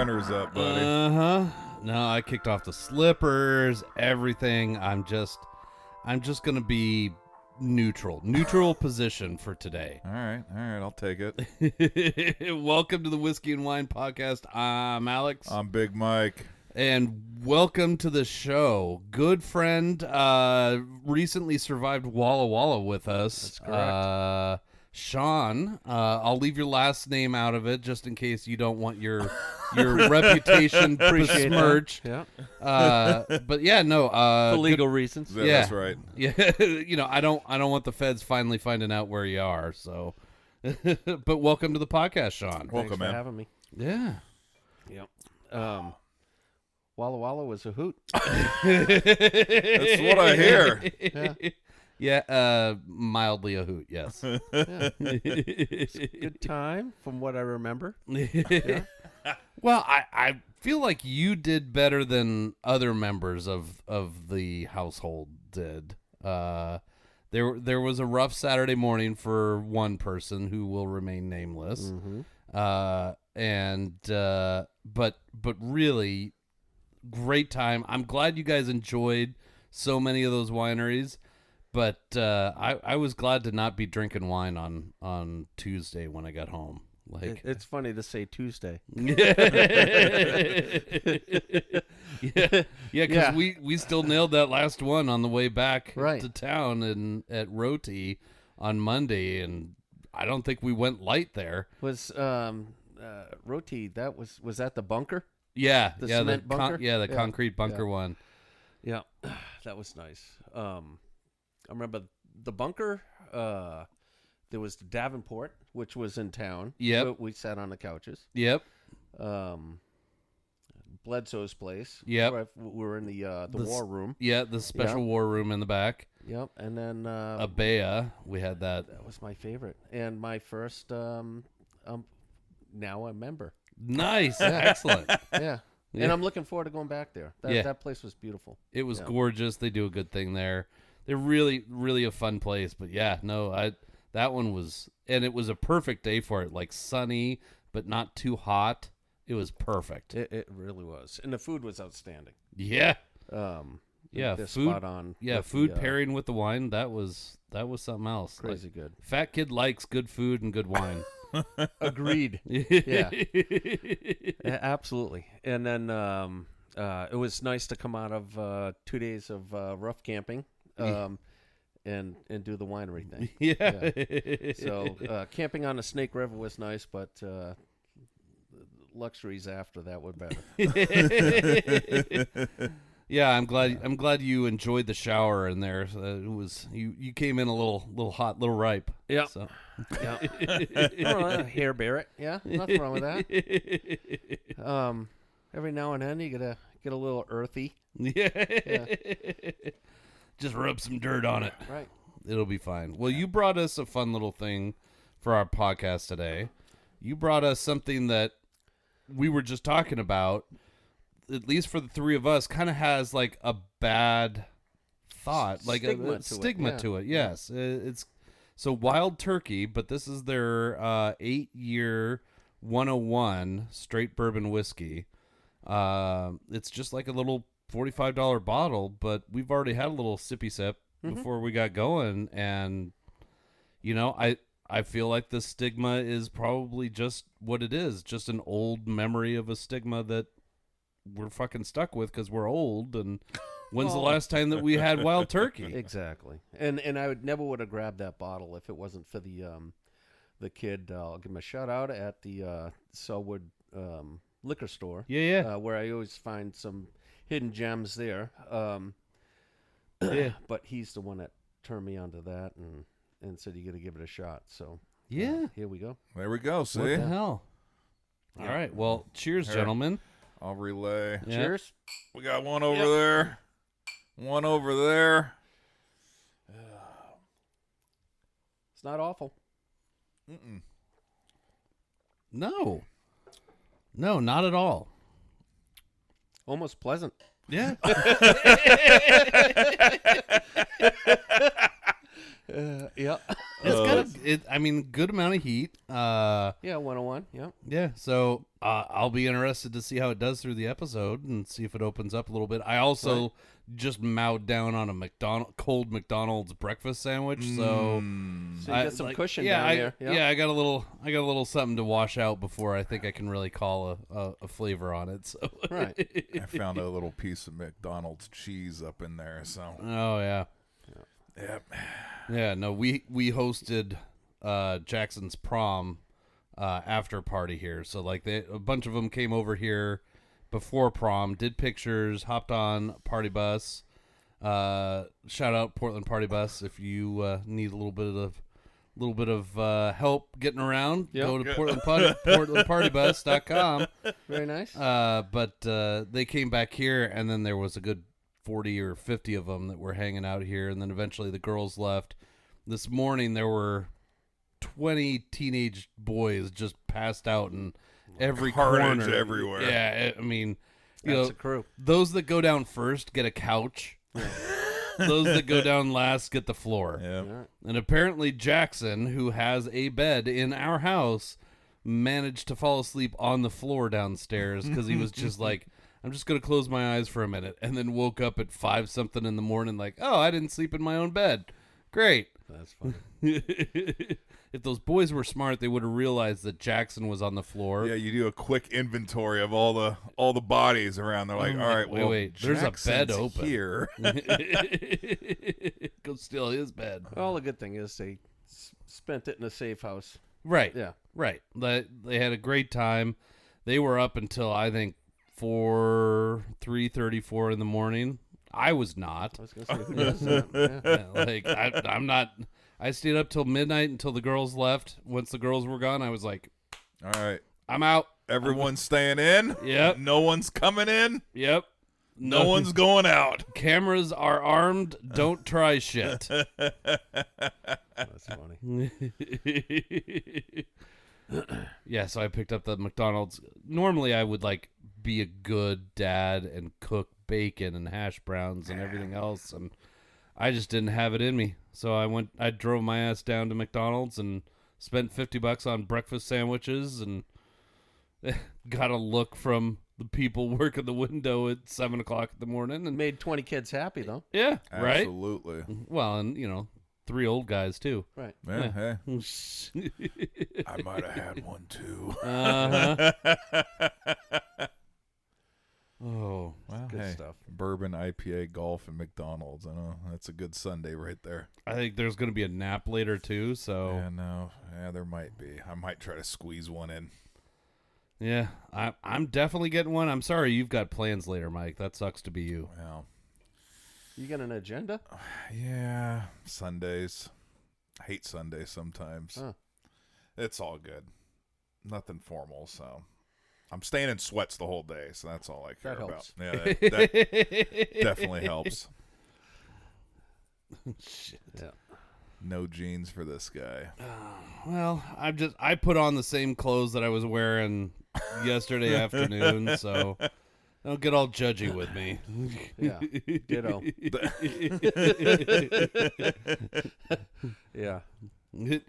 runners up, buddy. No, I kicked off the slippers, everything. I'm just gonna be neutral position for today. All right, I'll take it. Welcome to the Whiskey and Wine podcast. I'm Alex. I'm Big Mike. And welcome to the show. Good friend, recently survived Walla Walla with us. That's correct. Sean, I'll leave your last name out of it just in case you don't want your reputation besmirched. Yeah. But yeah, no. For legal reasons. Yeah. That's right. Yeah, I don't want the feds finally finding out where you are. So, but welcome to the podcast, Sean. Welcome, Thanks man. for having me. Yeah. Yep. Walla Walla was a hoot. That's what I hear. Yeah. Yeah, mildly a hoot, yes. Yeah. It's a good time from what I remember. Yeah. Well, I feel like you did better than other members of the household did. There was a rough Saturday morning for one person who will remain nameless. Mm-hmm. But really great time. I'm glad you guys enjoyed so many of those wineries. But I was glad to not be drinking wine on Tuesday when I got home. Like It's funny to say Tuesday. Because we still nailed that last one on the way back Right. to town and at Roti on Monday, and I don't think we went light there. Was Roti, was that the bunker? Yeah, The yeah, cement bunker? the Yeah, concrete bunker yeah. one. Yeah. That was nice. I remember the bunker. There was the Davenport, which was in town. Yep. We sat on the couches. Yep. Bledsoe's place. Yep. Where we were in the war room. Yeah, the special war room in the back. Yep. And then Abea, we had that. that was my favorite and my first. Now a member. Nice, excellent. Yeah. Yeah. And I'm looking forward to going back there. Yeah. That place was beautiful. It was Yeah. gorgeous. They do a good thing there. They're really, really a fun place. But yeah, no, that one was, and it was a perfect day for it. Like sunny, but not too hot. It was perfect. It really was, and the food was outstanding. Yeah, They're food. spot on. Yeah, with food the, payring with the wine. That was something else. crazy Like, good. fat kid likes good food and good wine. Agreed. Yeah. Absolutely. And then it was nice to come out of 2 days of rough camping and do the winery thing. Yeah. So camping on the Snake River was nice, but luxuries after that were better. Yeah, I'm glad you enjoyed the shower in there. It was you came in a little hot, little ripe. Yeah. So. Yeah. Hair Barrett. Yeah. Nothing wrong with that. Every now and then you gotta get a little earthy. Yeah. Just rub some dirt on it. Right. It'll be fine. Well, you brought us a fun little thing for our podcast today. You brought us something that we were just talking about, at least for the three of us, kind of has like a bad thought, like a stigma to it. Yes. It's so Wild Turkey, but this is their 8-year 101 straight bourbon whiskey. It's just like a little $45 bottle, but we've already had a little sippy sip before we got going, and I feel like the stigma is probably just what it is, just an old memory of a stigma that we're fucking stuck with because we're old. And when's the last time that we had wild turkey? Exactly. And I would have grabbed that bottle if it wasn't for the kid. I'll give him a shout out at the Selwood liquor store. Yeah. Where I always find some hidden gems there. Yeah. But he's the one that turned me onto that and said you got to give it a shot. So Yeah. here we go. There we go. See? What the hell? Yeah. All right. Well, cheers, Here. gentlemen. I'll relay. Yeah. Cheers. We got one over there. One over there. It's not awful. Mm-mm. No, not at all. Almost pleasant. Yeah. Yeah. It's got good amount of heat. Yeah, 101. Yeah. Yeah, so I'll be interested to see how it does through the episode and see if it opens up a little bit. I also just mowed down on a cold McDonald's breakfast sandwich, so So you got some cushion down there. Yeah, I got a little something to wash out before I think I can really call a flavor on it. So Right. I found a little piece of McDonald's cheese up in there, so. Oh yeah. Yep. Yeah, no, we hosted Jackson's prom after party here. So like a bunch of them came over here before prom, did pictures, hopped on party bus. Shout out Portland Party Bus if you need a little bit of help getting around. Yep. Go to portlandpartybus.com. Very nice. But they came back here, and then there was a good 40 or 50 of them that were hanging out here, and then eventually the girls left. This morning there were 20 teenage boys just passed out in every Carnage corner. everywhere. Yeah, I mean, That's a crew. those that go down first get a couch. Those that go down last get the floor. Yeah. Yeah. And apparently Jackson, who has a bed in our house, managed to fall asleep on the floor downstairs because he was just like, I'm just going to close my eyes for a minute, and then woke up at 5-something in the morning like, oh, I didn't sleep in my own bed. Great. That's funny. If those boys were smart, they would have realized that Jackson was on the floor. Yeah, you do a quick inventory of all the bodies around. They're like, all right, well, wait, there's a bed Jackson's open here. Go steal his bed. Well, the good thing is they spent it in a safe house. Right. Yeah. Right. They had a great time. They were up until, I think, 3:34 in the morning. I was not. I was going to say, who does that? Yeah. Yeah, like I'm not. I stayed up till midnight until the girls left. Once the girls were gone, I was like, All right, I'm out. everyone's staying in. Yep. No one's coming in. Yep. No one's going out. Cameras are armed. Don't try shit. That's funny. Yeah, so I picked up the McDonald's. Normally, I would like be a good dad and cook bacon and hash browns and everything else, and I just didn't have it in me. So I drove my ass down to McDonald's and spent $50 on breakfast sandwiches and got a look from the people working the window at 7:00 in the morning, and Made 20 kids happy, though. yeah, right. Absolutely. Well, and 3 old guys too. Right. Yeah, Yeah. hey, I might have had one too. Uh-huh. Oh, Well, Good hey, stuff. bourbon, IPA, golf, and McDonald's. I know that's a good Sunday right there. I think there's going to be a nap later too. So Yeah, no, yeah, there might be. I might try to squeeze one in. yeah, I'm definitely getting one. I'm sorry you've got plans later, Mike. That sucks to be you. Well, You got an agenda? yeah, Sundays. I hate Sundays sometimes. Huh. It's all good. Nothing formal, so I'm staying in sweats the whole day, so that's all I care That about. helps. Yeah, that definitely helps. Shit. Yeah. No jeans for this guy. Well, I put on the same clothes that I was wearing yesterday afternoon, so don't get all judgy with me. Yeah. Ditto. Yeah.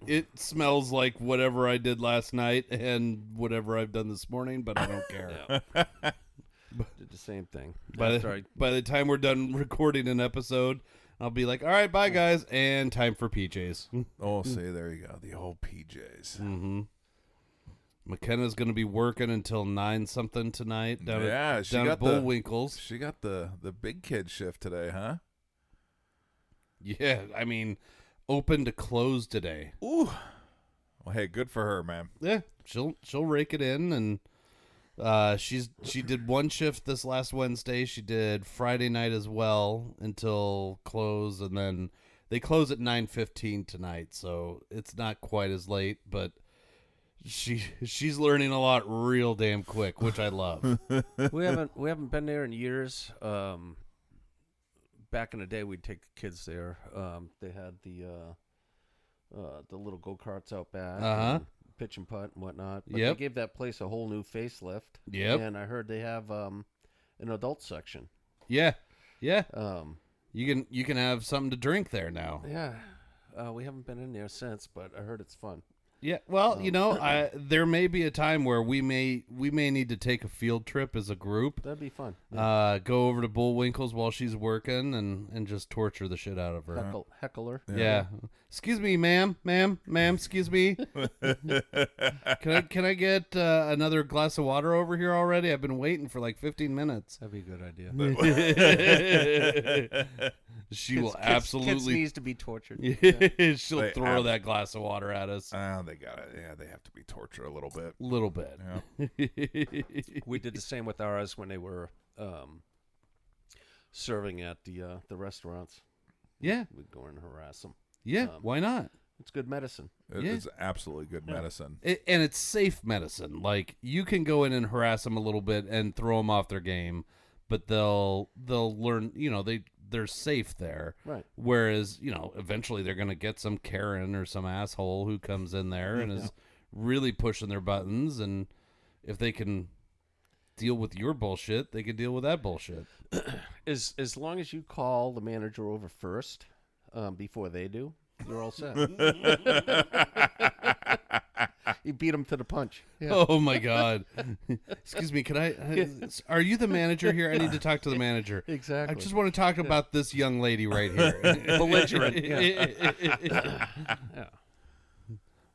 It smells like whatever I did last night and whatever I've done this morning, but I don't care. Did the same thing. By After I by the time we're done recording an episode, I'll be like, all right, bye, guys, and time for PJs. Oh, see, there you go. The old PJs. Mm-hmm. McKenna's going to be working until 9-something tonight down Yeah, at, she down got at Bullwinkle's. She got the big kid shift today, huh? Yeah, I mean, open to close today. Ooh. Well, hey, good for her, man. Yeah, she'll rake it in, and she did one shift this last Wednesday. She did Friday night as well until close, and then they close at 9:15 tonight, so it's not quite as late, but she's learning a lot real damn quick, which I love. we haven't been there in years. Back in the day, we'd take the kids there. They had the little go-karts out back, and pitch and putt and whatnot. But Yep. they gave that place a whole new facelift. Yep. And I heard they have an adult section. Yeah. Um, You can have something to drink there now. yeah. We haven't been in there since, but I heard it's fun. Yeah, well, there may be a time where we may need to take a field trip as a group. That'd be fun. Go over to Bullwinkle's while she's working and just torture the shit out of her. Heckle her. Yeah. Excuse me, ma'am, excuse me. Can I get another glass of water over here already? I've been waiting for like 15 minutes. That'd be a good idea. She will absolutely. Kids needs to be tortured. She'll throw that glass of water at us. They got it. Yeah, they have to be tortured a little bit. Little bit. Yeah. We did the same with ours when they were serving at the restaurants. Yeah. We'd go and harass them. Yeah, why not? It's good medicine. It's absolutely good medicine. And it's safe medicine. Like, you can go in and harass them a little bit and throw them off their game, but they'll learn, they're safe there. Right. Whereas, eventually they're going to get some Karen or some asshole who comes in there and is really pushing their buttons. And if they can deal with your bullshit, they can deal with that bullshit. As long as you call the manager over first, before they do, you're all set. You beat them to the punch. Yeah. Oh my God! Excuse me, are you the manager here? I need to talk to the manager. Exactly. I just want to talk about this young lady right here. Belligerent. Yeah.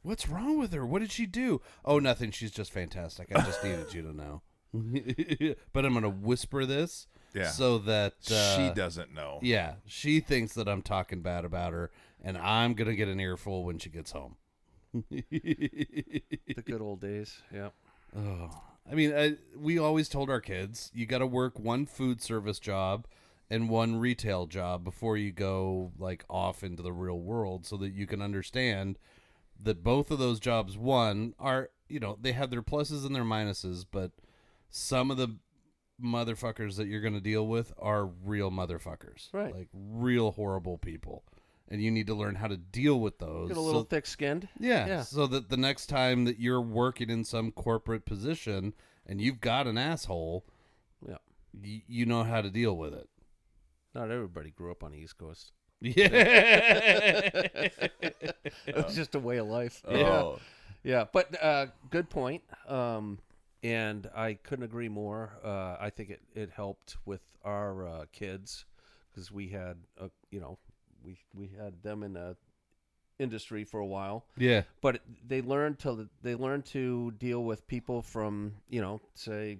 What's wrong with her? What did she do? Oh, nothing. She's just fantastic. I just needed you to know. But I'm going to whisper this so that she doesn't know. Yeah, she thinks that I'm talking bad about her, and I'm going to get an earful when she gets home. The good old days. Yeah. Oh, I mean, we always told our kids, you got to work one food service job and one retail job before you go like off into the real world, so that you can understand that both of those jobs, one, are, they have their pluses and their minuses, but some of the motherfuckers that you're going to deal with are real motherfuckers. Right. Like real horrible people. And you need to learn how to deal with those. Get a little thick-skinned. Yeah, so that the next time that you're working in some corporate position and you've got an asshole, you know how to deal with it. Not everybody grew up on the East Coast. Yeah. It's just a way of life. Oh. Yeah, but good point. And I couldn't agree more. I think it helped with our kids because we had, we had them in the industry for a while. Yeah. But they learned to deal with people from, say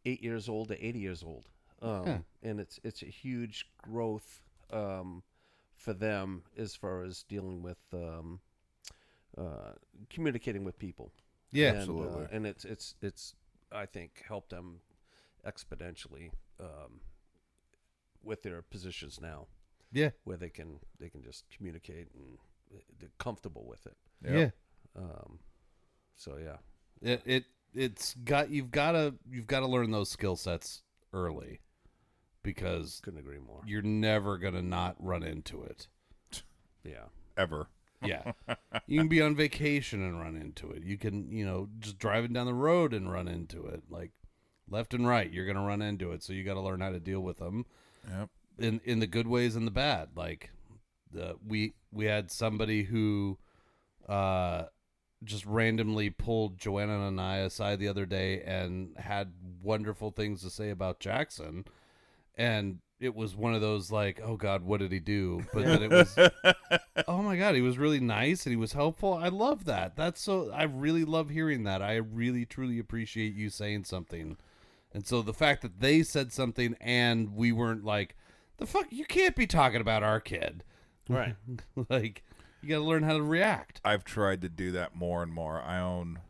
8 years old to 80 years old. And it's a huge growth for them as far as dealing with communicating with people. Yeah, and, absolutely. And it's I think helped them exponentially with their positions now. Yeah, where they can just communicate and they're comfortable with it. Yeah. So yeah, you've got to learn those skill sets early, because couldn't agree more. You're never gonna not run into it. Yeah. Ever. Yeah. You can be on vacation and run into it. You can, just driving down the road and run into it. Like left and right, you're gonna run into it. So you got to learn how to deal with them. Yep. In the good ways and the bad. Like we had somebody who just randomly pulled Joanna and I aside the other day and had wonderful things to say about Jackson, and it was one of those like, oh God, what did he do? But then it was, oh my God, he was really nice and he was helpful. I love that. I really love hearing that. I really truly appreciate you saying something. And so the fact that they said something and we weren't like, the fuck, you can't be talking about our kid. Right. Like, you got to learn how to react. I've tried to do that more and more. I own,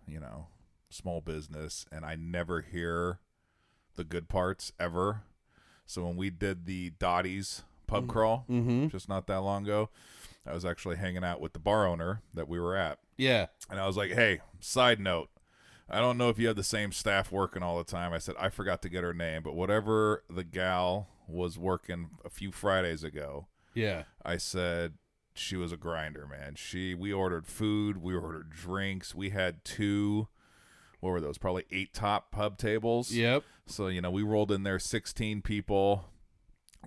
small business, and I never hear the good parts ever. So when we did the Dottie's pub crawl just not that long ago, I was actually hanging out with the bar owner that we were at. Yeah. And I was like, hey, side note, I don't know if you have the same staff working all the time. I said, I forgot to get her name, but whatever the gal was working a few Fridays ago, I said she was a grinder, man. We ordered food, we ordered drinks, we had what were those? Probably 8 top pub tables. Yep. So, we rolled in there 16 people.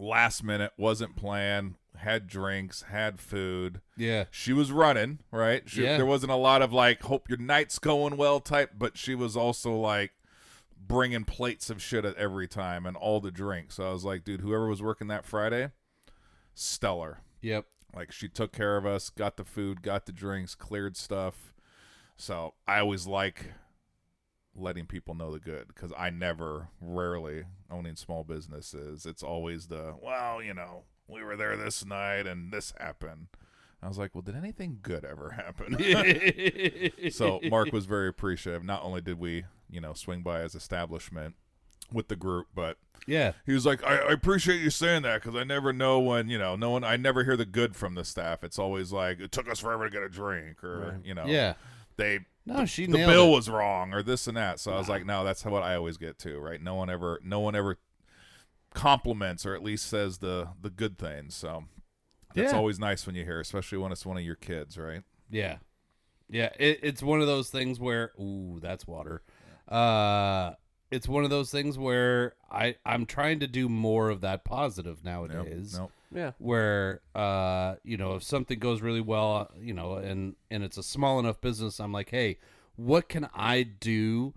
Last minute, wasn't planned. had drinks, had food. Yeah. She was running, right? Yeah. There wasn't a lot of like, hope your night's going well type, but she was also like bringing plates of shit at every time and all the drinks. So I was like, dude, whoever was working that Friday, stellar. Yep. Like, she took care of us, got the food, got the drinks, cleared stuff. So I always like letting people know the good, because rarely owning small businesses, it's always well, we were there this night and this happened. I was like, well, did anything good ever happen? So Mark was very appreciative. Not only did we, swing by his establishment with the group, but yeah, he was like, I appreciate you saying that, because I never know when, I never hear the good from the staff. It's always like, it took us forever to get a drink, or, yeah, the nailed bill it. was wrong, or this and that. So I was like, no, that's what I always get to, right? No one ever compliments, or at least says the good things. So that's always nice when you hear, especially when it's one of your kids, right? Yeah. Yeah. It's one of those things where, ooh, that's water. It's one of those things where I'm trying to do more of that positive nowadays. Nope. Yeah. Where, if something goes really well, and it's a small enough business, I'm like, hey, what can I do?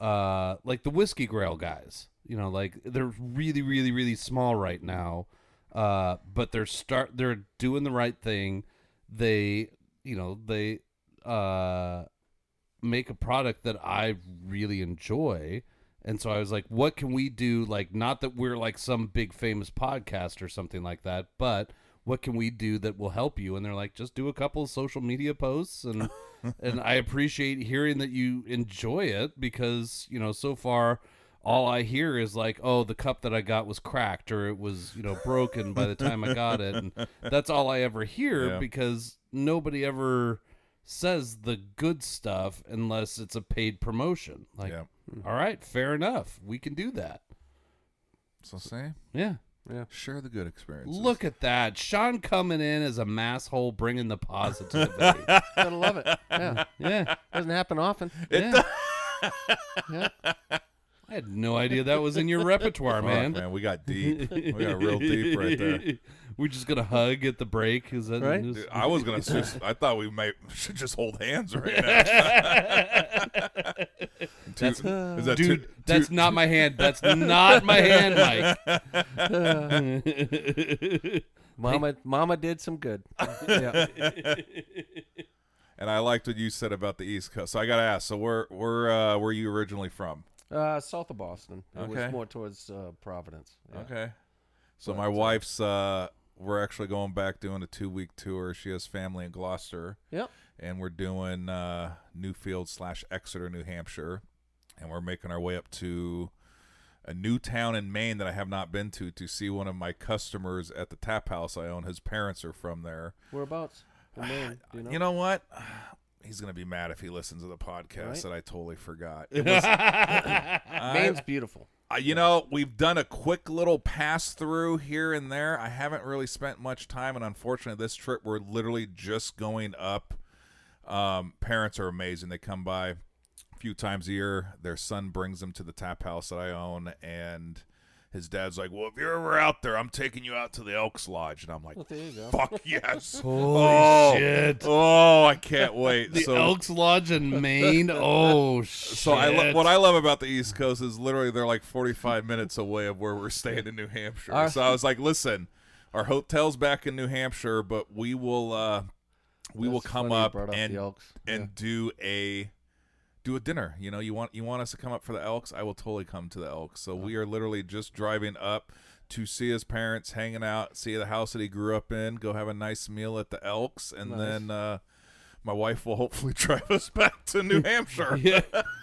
Like the Whiskey Grail guys, like they're really, really, really small right now. But they're doing the right thing. They make a product that I really enjoy. And so I was like, what can we do? Like, not that we're like some big famous podcast or something like that, but what can we do that will help you? And they're like, just do a couple of social media posts. And, and I appreciate hearing that you enjoy it, because, so far all I hear is like, oh, the cup that I got was cracked, or it was, broken by the time I got it. And that's all I ever hear, because nobody ever says the good stuff unless it's a paid promotion. Like, all right, fair enough. We can do that. So say, yeah. Share the good experiences. Look at that. Sean coming in as a masshole, bringing the positivity. Gotta love it. Yeah. Yeah. Doesn't happen often. Yeah. Yeah. I had no idea that was in your repertoire, man. Man, we got deep. We got real deep right there. We're just gonna hug at the break. Is that right? Dude, I was gonna. I thought we should just hold hands right now. That's not my hand. That's not my hand, Mike. Mama did some good. Yeah. And I liked what you said about the East Coast. So I gotta ask. So where were you originally from? South of Boston. It Okay. was more towards Providence. Yeah. Okay. So my wife's. We're actually going back doing a 2-week tour. She has family in Gloucester. Yep. And we're doing Newfield/Exeter, New Hampshire. And we're making our way up to a new town in Maine that I have not been to see one of my customers at the tap house I own. His parents are from there. Whereabouts? In Maine, do you know? You know what? He's going to be mad if he listens to the podcast that I totally forgot. It was, Maine's beautiful. We've done a quick little pass through here and there. I haven't really spent much time, and unfortunately this trip we're literally just going up. Parents are amazing. They come by a few times a year. Their son brings them to the tap house that I own, and his dad's like, well, if you're ever out there, I'm taking you out to the Elks Lodge. And I'm like, Well, there you go. fuck yes. Holy shit. Oh, I can't wait. The Elks Lodge in Maine. Oh, shit. So what I love about the East Coast is literally they're like 45 minutes away of where we're staying in New Hampshire. So I was like, listen, our hotel's back in New Hampshire, but we will come up and do a dinner. You want us to come up for the Elks? I will totally come to the Elks. So we are literally just driving up to see his parents, hanging out, see the house that he grew up in, go have a nice meal at the Elks, and then my wife will hopefully drive us back to New Hampshire. Yeah,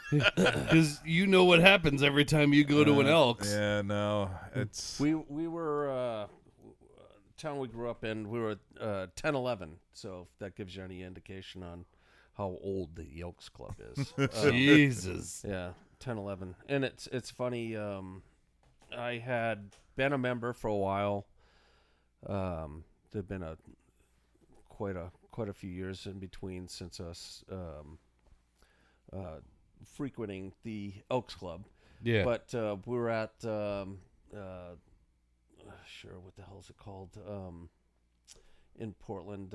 because you know what happens every time you go to an Elks. Yeah, no, it's We were town we grew up in. We were 10-11, so if that gives you any indication on how old the Elks Club is. Jesus. Yeah, 10-11, and it's funny. I had been a member for a while. There'd been quite a few years in between since us frequenting the Elks Club. Yeah. But we were at what the hell is it called? in Portland.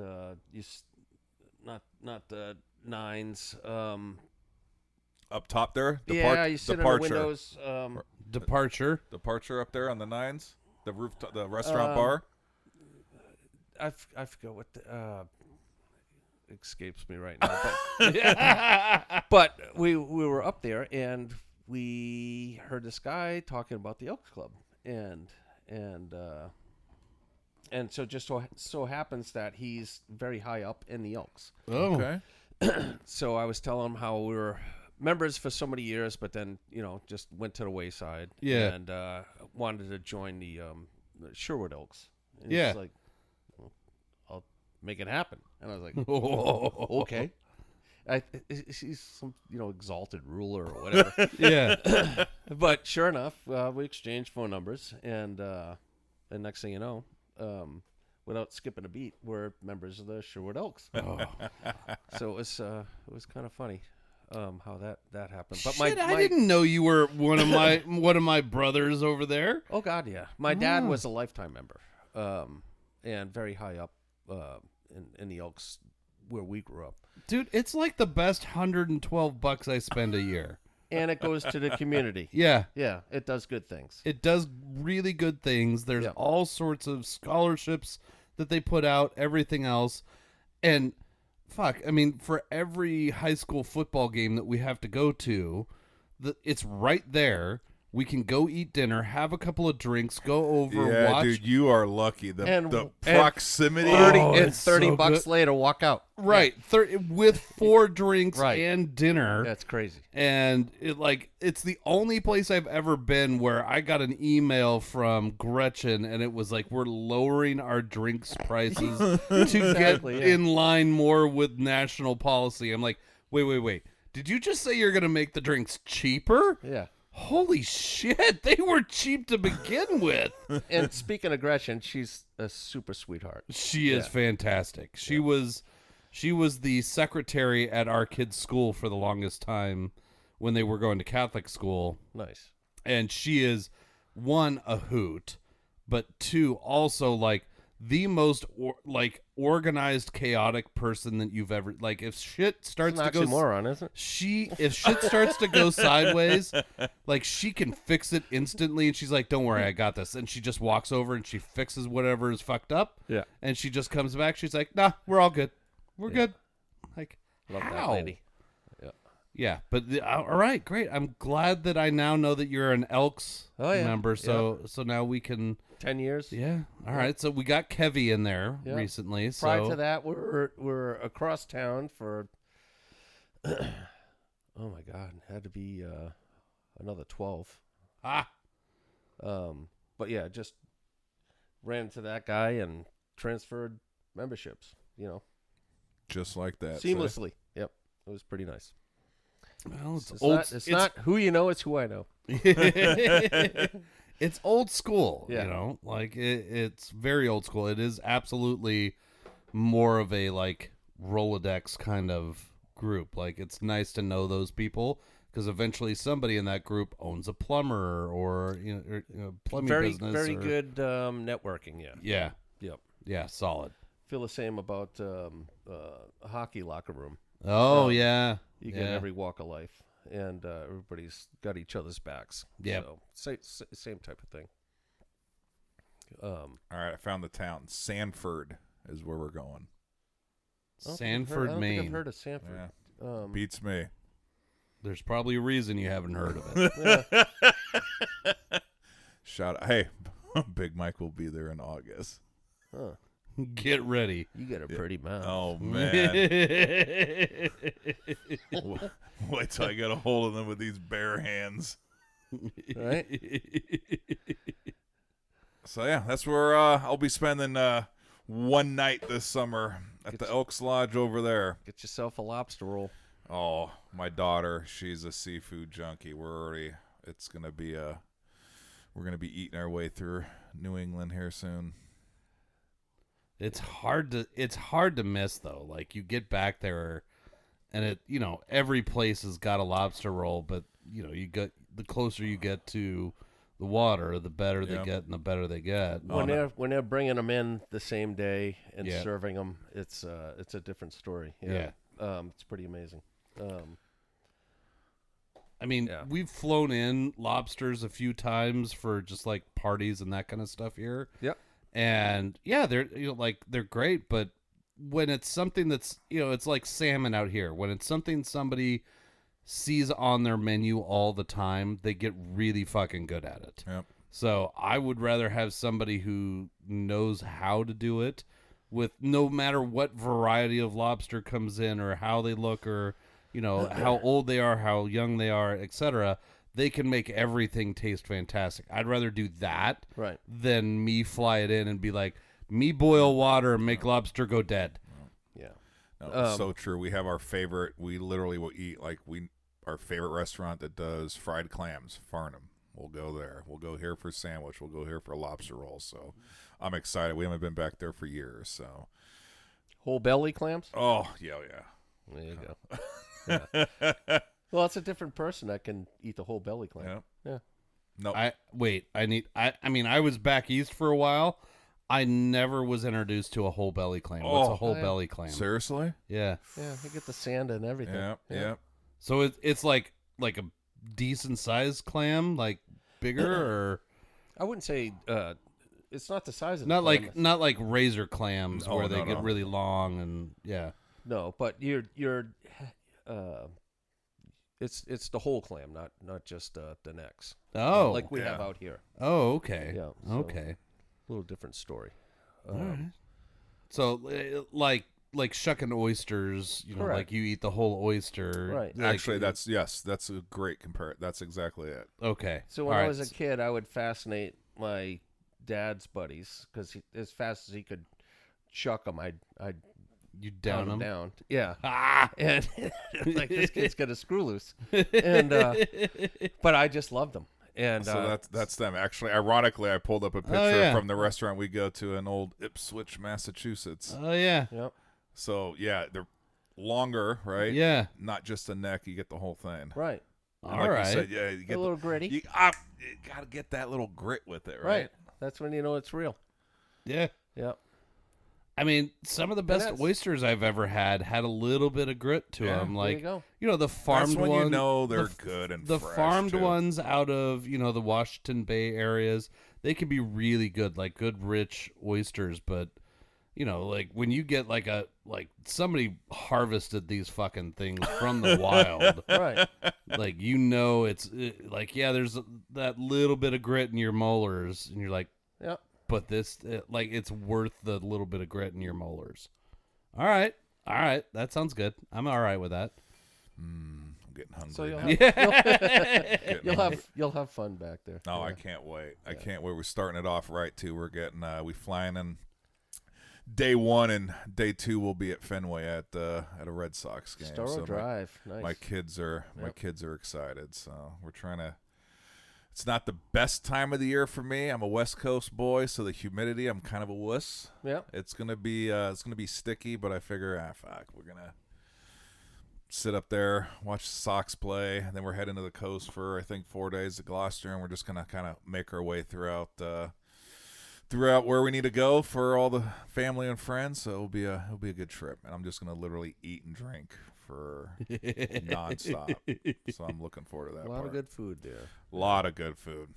Not the nines. Up top there. Yeah, you sit departure. on the windows. Departure. Up there on the nines. The rooftop, the restaurant bar. I forget what the escapes me right now. But we were up there and we heard this guy talking about the Elks Club and so just so happens that he's very high up in the Elks. Oh, Okay. So I was telling him how we were members for so many years, but then just went to the wayside. Yeah. And wanted to join the Sherwood Elks. And Yeah. he's like, well, I'll make it happen. And I was like, okay. He's some exalted ruler or whatever. yeah. But sure enough, we exchanged phone numbers, and next thing you know, without skipping a beat, we're members of the Sherwood Elks. Oh. So it was kind of funny how that happened. But Shit, I didn't know you were one of my brothers over there. Oh God, yeah. My dad was a lifetime member, and very high up in the Elks where we grew up. Dude, it's like the best $112 I spend a year. And it goes to the community. Yeah. Yeah, it does good things. It does really good things. There's all sorts of scholarships that they put out, everything else. And fuck, I mean, for every high school football game that we have to go to, it's right there. We can go eat dinner, have a couple of drinks, go over, watch. Dude, you are lucky. The and proximity. 30 so bucks good. later, walk out. Right, with 4 drinks Right. and dinner. That's crazy. And it's the only place I've ever been where I got an email from Gretchen and it was like, we're lowering our drinks prices to get in line more with national policy. I'm like, wait. Did you just say you're going to make the drinks cheaper? Yeah. Holy shit, they were cheap to begin with. And speaking of Gretchen, she's a super sweetheart. She is fantastic. She was the secretary at our kids' school for the longest time when they were going to Catholic school. Nice. And she is, one, a hoot, but two, also like the most organized, chaotic person that you've ever if shit starts to go oxymoron, isn't it? If shit starts to go sideways, she can fix it instantly, and she's like, "Don't worry, I got this." And she just walks over and she fixes whatever is fucked up. Yeah. And she just comes back. She's like, "Nah, we're all good. We're good." Like, Love how? that lady. Yeah. Yeah, but all right, great. I'm glad that I now know that you're an Elks member. So now we can 10 years. Yeah. All right. So we got Kevy in there recently. Prior to that, we're across town for. Oh my God! It had to be another 12. But yeah, just ran into that guy and transferred memberships. Just like that. Seamlessly. Yep, it was pretty nice. Well, It's not who you know; it's who I know. It's old school, Yeah. it's very old school. It is absolutely more of a Rolodex kind of group. It's nice to know those people because eventually somebody in that group owns a plumber or plumbing business. Very good networking. Yeah. Yeah. Yep. Yeah. Solid. Feel the same about a hockey locker room. Oh yeah. You get every walk of life, and everybody's got each other's backs. Yeah. So same type of thing. All right, I found the town. Sanford is where we're going. Sanford, I don't Maine. think I've heard of Sanford. Yeah. Beats me. There's probably a reason you haven't heard of it. Shout out. Hey, Big Mike will be there in August. Huh. Get ready. You got a pretty mouth. Oh, man. Wait till I get a hold of them with these bare hands. Right? So, yeah, that's where I'll be spending one night this summer at the Elks Lodge over there. Get yourself a lobster roll. Oh, my daughter, she's a seafood junkie. We're gonna be eating our way through New England here soon. It's hard to miss though. You get back there and every place has got a lobster roll, but you get the closer you get to the water, the better they Yep. get and the better they get. When they're bringing them in the same day and Yeah. serving them, it's a different story. Yeah. It's pretty amazing. I mean, Yeah. we've flown in lobsters a few times for just like parties and that kind of stuff here. Yep. And yeah, they're they're great, but when it's something that's it's like salmon out here. When it's something somebody sees on their menu all the time, they get really fucking good at it. Yep. So I would rather have somebody who knows how to do it with no matter what variety of lobster comes in or how they look or how old they are, how young they are, etc. They can make everything taste fantastic. I'd rather do that Right. than me fly it in and be like, me boil water and make lobster go dead. Yeah. No, it's so true. We have our favorite. We literally will eat our favorite restaurant that does fried clams, Farnham. We'll go there. We'll go here for sandwich. We'll go here for lobster roll. So I'm excited. We haven't been back there for years. So Whole belly clams? oh yeah. There you go. Yeah. Well, it's a different person that can eat the whole belly clam. Yeah. Yeah. No. I mean, I was back east for a while. I never was introduced to a whole belly clam. What's a whole yeah. belly clam? Seriously? Yeah. Yeah, you get the sand and everything. Yeah. Yeah. So it's like a decent sized clam, like bigger or I wouldn't say it's not the size of the not clam. not like razor clams Oh, where they no, get no. really long and yeah. No, but it's the whole clam, not just the necks. Oh. Like we yeah. have out here. Oh, okay. Yeah, so- Okay. A little different story. All right. So like shucking oysters, Correct. like you eat the whole oyster. Right. Like, Actually, that's a great compare. That's exactly it. okay. So when All I right. was a kid, I would fascinate my dad's buddies because as fast as he could chuck them, I'd You down pound them? down. Yeah. Ah! And like this kid's got a screw loose, and but I just loved them. And So that's them. Actually, ironically, I pulled up a picture yeah. from the restaurant we go to in old Ipswich, Massachusetts. Oh yeah. yep. So yeah, they're longer, right? Yeah. Not just the neck. You get the whole thing. Right. And All like right. you said, yeah, you A get little gritty. you gotta get that little grit with it, right? Right. That's when you know it's real. Yeah. Yep. I mean, some of the best that's- oysters I've ever had a little bit of grit to Yeah, them. There Like, you go. the farmed That's when ones. you know they're the good and the fresh, farmed too. ones out of the Washington Bay areas, they can be really good, like good rich oysters. But like when you get like somebody harvested these fucking things from the wild, Right. like it's like there's that little bit of grit in your molars, and you're like, Yep. but this it's worth the little bit of grit in your molars. All right, that sounds good. I'm all right with that. I'm getting hungry. So now. you'll have fun back there. No, Yeah. I can't wait. I can't wait. We're starting it off right too. We're getting we flying in day 1 and day 2 we'll be at Fenway at a Red Sox game. Storrow So Drive. Nice. my kids are excited. So we're trying to. It's not the best time of the year for me. I'm a West Coast boy, so the humidity, I'm kind of a wuss. Yep. It's gonna be sticky, but I figure fuck, we're gonna sit up there, watch the Sox play, and then we're heading to the coast for I think 4 days to Gloucester, and we're just gonna kind of make our way throughout where we need to go for all the family and friends. So it'll be a good trip, and I'm just gonna literally eat and drink for nonstop. So I'm looking forward to that. A lot part. of good food there. A lot of good food.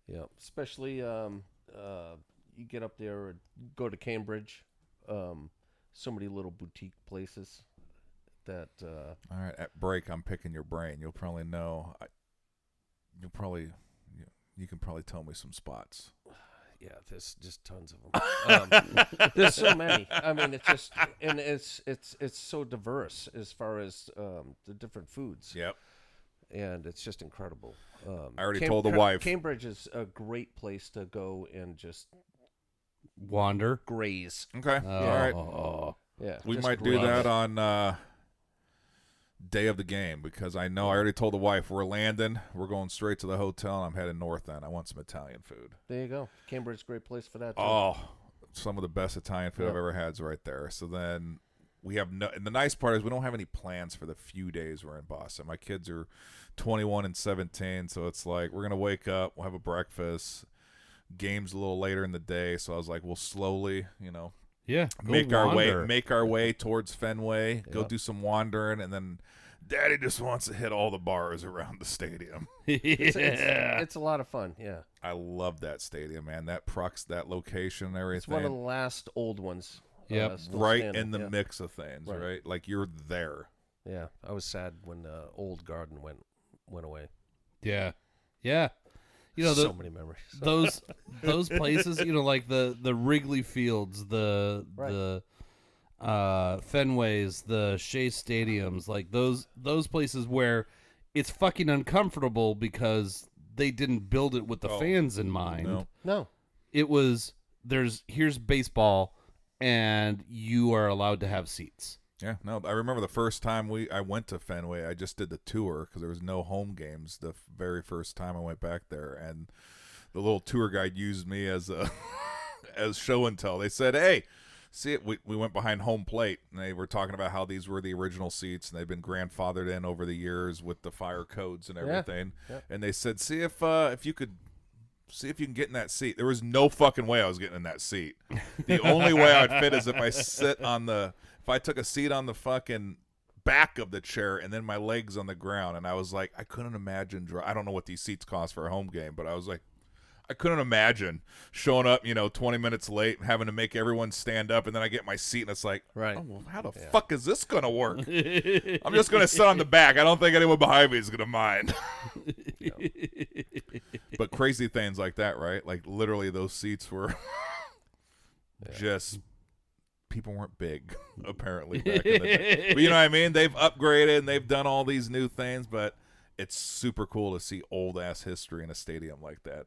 Yep. Especially you get up there or go to Cambridge. So many little boutique places that All right, at break, I'm picking your brain. You'll probably know. You can probably tell me some spots. yeah, there's just tons of them. There's so many. I mean, it's just and it's so diverse as far as the different foods. Yep. And it's just incredible. I already told the wife. Cambridge is a great place to go and just Wander. graze. Okay. Oh, All right. Yeah, We just might do graze. that on day of the game because I know I already told the wife we're landing. We're going straight to the hotel, and I'm heading north end. I want some Italian food. There you go. Cambridge is a great place for that. Too. Oh, some of the best Italian food I've Yep. ever had is right there. So then we have no. And the nice part is we don't have any plans for the few days we're in Boston. My kids are 21 and 17, so it's like we're gonna wake up, we'll have a breakfast, games a little later in the day. So I was like, we'll slowly, make our way towards Fenway, go do some wandering, and then Daddy just wants to hit all the bars around the stadium. It's a lot of fun. Yeah, I love that stadium, man. That that location and everything. it's one of the last old ones. Yep. Right in the mix of things, right? Like you're there. Yeah, I was sad when the old garden went away. Yeah. So many memories. those places, like the Wrigley Fields, the Fenways, the Shea Stadiums, like those places where it's fucking uncomfortable because they didn't build it with the fans in mind. No. It was here's baseball and you are allowed to have seats. Yeah, no, I remember the first time I went to Fenway. I just did the tour because there was no home games the very first time I went back there, and the little tour guide used me as as show and tell. They said, "Hey, see it." We went behind home plate, and they were talking about how these were the original seats, and they've been grandfathered in over the years with the fire codes and everything. Yeah. And they said, "See if you could." See if you can get in that seat. There was no fucking way I was getting in that seat. The only way I would fit is if I took a seat on the fucking back of the chair and then my legs on the ground. And I was like, I couldn't imagine. I don't know what these seats cost for a home game, but I was like, I couldn't imagine showing up, 20 minutes late and having to make everyone stand up. And then I get my seat and it's like, right. Oh, well, how the fuck is this going to work? I'm just going to sit on the back. I don't think anyone behind me is going to mind. But crazy things like that, right? Like literally those seats were just people weren't big apparently back in the day. But you know what I mean? They've upgraded and they've done all these new things, but it's super cool to see old ass history in a stadium like that.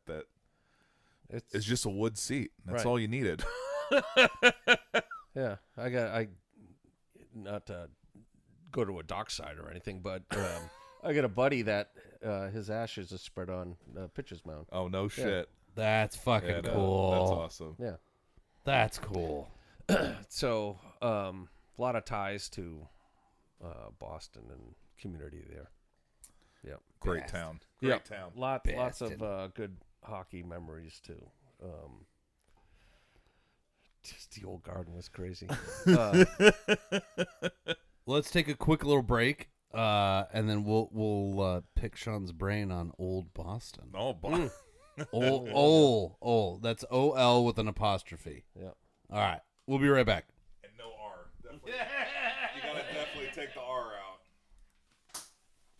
It's just a wood seat. That's all you needed. Yeah, I not to go to a dockside or anything, but I got a buddy that his ashes is spread on pitcher's mound. Oh, no shit. That's fucking cool. That's awesome. Yeah. That's cool. So, a lot of ties to Boston and community there. Yep. Great town. Great town. Lots of good hockey memories too. Just the old garden was crazy. Let's take a quick little break, and then we'll pick Sean's brain on old Boston. Oh, boy. Old. That's O-L with an apostrophe. Yeah. All right. We'll be right back. And no R. Definitely. You gotta definitely take the R out.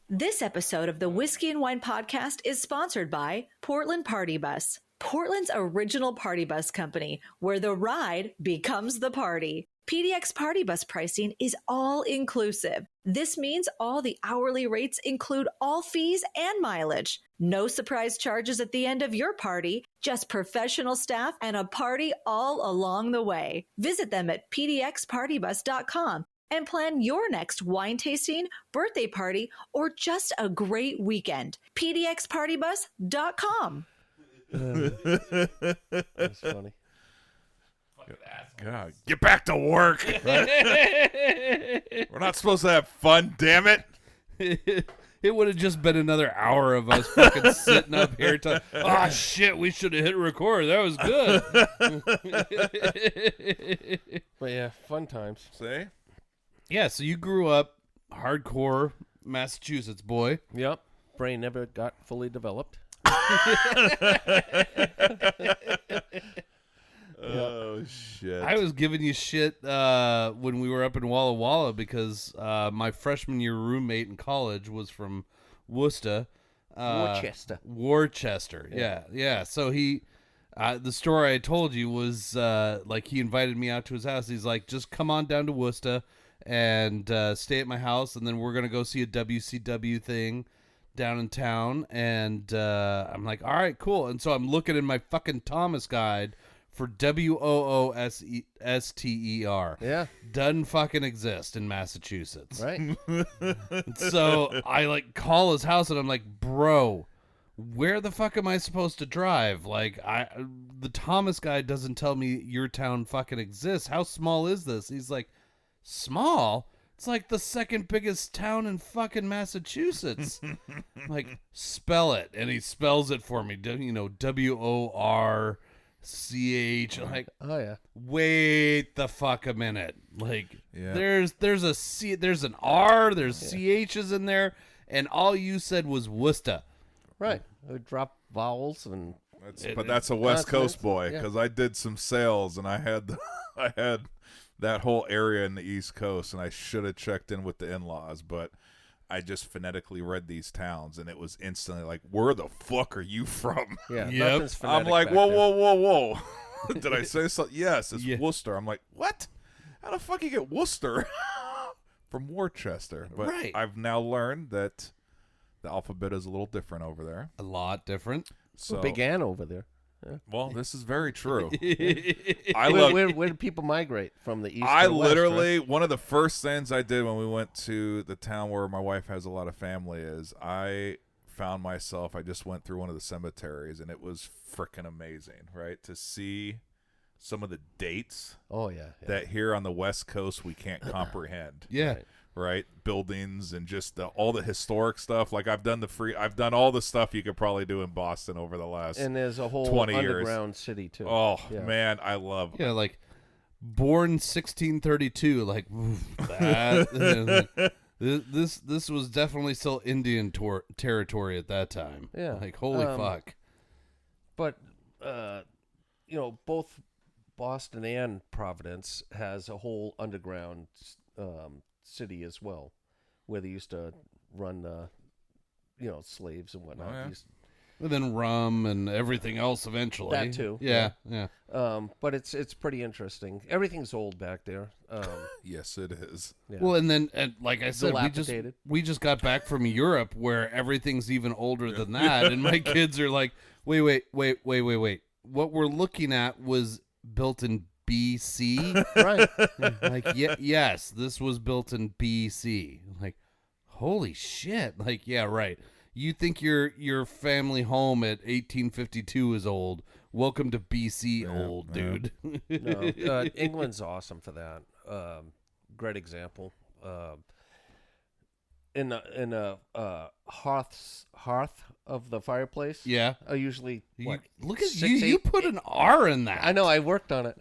This episode of the Whiskey and Wine podcast is sponsored by Portland Party Bus, Portland's original party bus company, where the ride becomes the party. PDX Party Bus pricing is all inclusive. This means all the hourly rates include all fees and mileage. No surprise charges at the end of your party, just professional staff and a party all along the way. Visit them at pdxpartybus.com and plan your next wine tasting, birthday party, or just a great weekend. pdxpartybus.com. That's funny. God, get back to work. We're not supposed to have fun, damn it. It would have just been another hour of us fucking sitting up here talking, oh shit, we should have hit record. That was good. But yeah, fun times. See? Yeah, so you grew up hardcore Massachusetts boy. Yep. Brain never got fully developed. Oh, shit. I was giving you shit when we were up in Walla Walla because my freshman year roommate in college was from Worcester. Worcester. Yeah. So he, the story I told you was like he invited me out to his house. He's like, just come on down to Worcester and stay at my house, and then we're going to go see a WCW thing down in town. And I'm like, all right, cool. And so I'm looking in my fucking Thomas guide for WOOSTER. Yeah. Doesn't fucking exist in Massachusetts. Right. So I like call his house and I'm like, bro, where the fuck am I supposed to drive? Like the Thomas guy doesn't tell me your town fucking exists. How small is this? He's like, small. It's like the second biggest town in fucking Massachusetts. Like, spell it. And he spells it for me. WORCH. Like, Oh yeah. wait the fuck a minute. Like, Yeah. there's a C, there's an R, there's CHs in there, and all you said was Worcester. Right. I would drop vowels and But that's a West Coast boy, yeah. because I did some sales and I had that whole area in the East Coast, and I should have checked in with the in-laws, but I just phonetically read these towns, and it was instantly like, "Where the fuck are you from?" yeah. Yep. Nothing's I'm phonetic like, back "Whoa, there. whoa, whoa, whoa!" Did I say something? Yes, it's Yeah. Worcester. I'm like, "What? How the fuck you get Worcester from Worcester?" But Right. I've now learned that the alphabet is a little different over there. A lot different. So, Big Ann over there. well, this is very true. I Where do people migrate from the east? I to the west, literally, one of the first things I did when we went to the town where my wife has a lot of family is I found myself, I just went through one of the cemeteries, and it was freaking amazing, right? To see some of the dates right? Oh yeah. that here on the West Coast we can't comprehend, Yeah. right? Buildings and just all the historic stuff. Like I've done all the stuff you could probably do in Boston over the last And there's a whole 20 years. underground city too. Oh, Yeah. man, I love Yeah, like born 1632. Like oof, that. This was definitely still Indian territory at that time. Yeah. Like holy fuck. But both Boston and Providence has a whole underground city as well, where they used to run slaves and whatnot. Oh, yeah. And then rum and everything else eventually. That too, Yeah. But it's pretty interesting. Everything's old back there. Yes, it is. Yeah. Well, and then like I said, Dilapidated. we just got back from Europe where everything's even older than that, and my kids are like, wait. What we're looking at was built in BC. Right. Like, yes, this was built in BC. Like, holy shit. Like, yeah, right. You think your family home at 1852 is old. Welcome to BC, old dude. No, England's awesome for that. Great example. In a hearth of the fireplace. Yeah. I usually Look at 6, you. You 8 put an R in that. I know. I worked on it.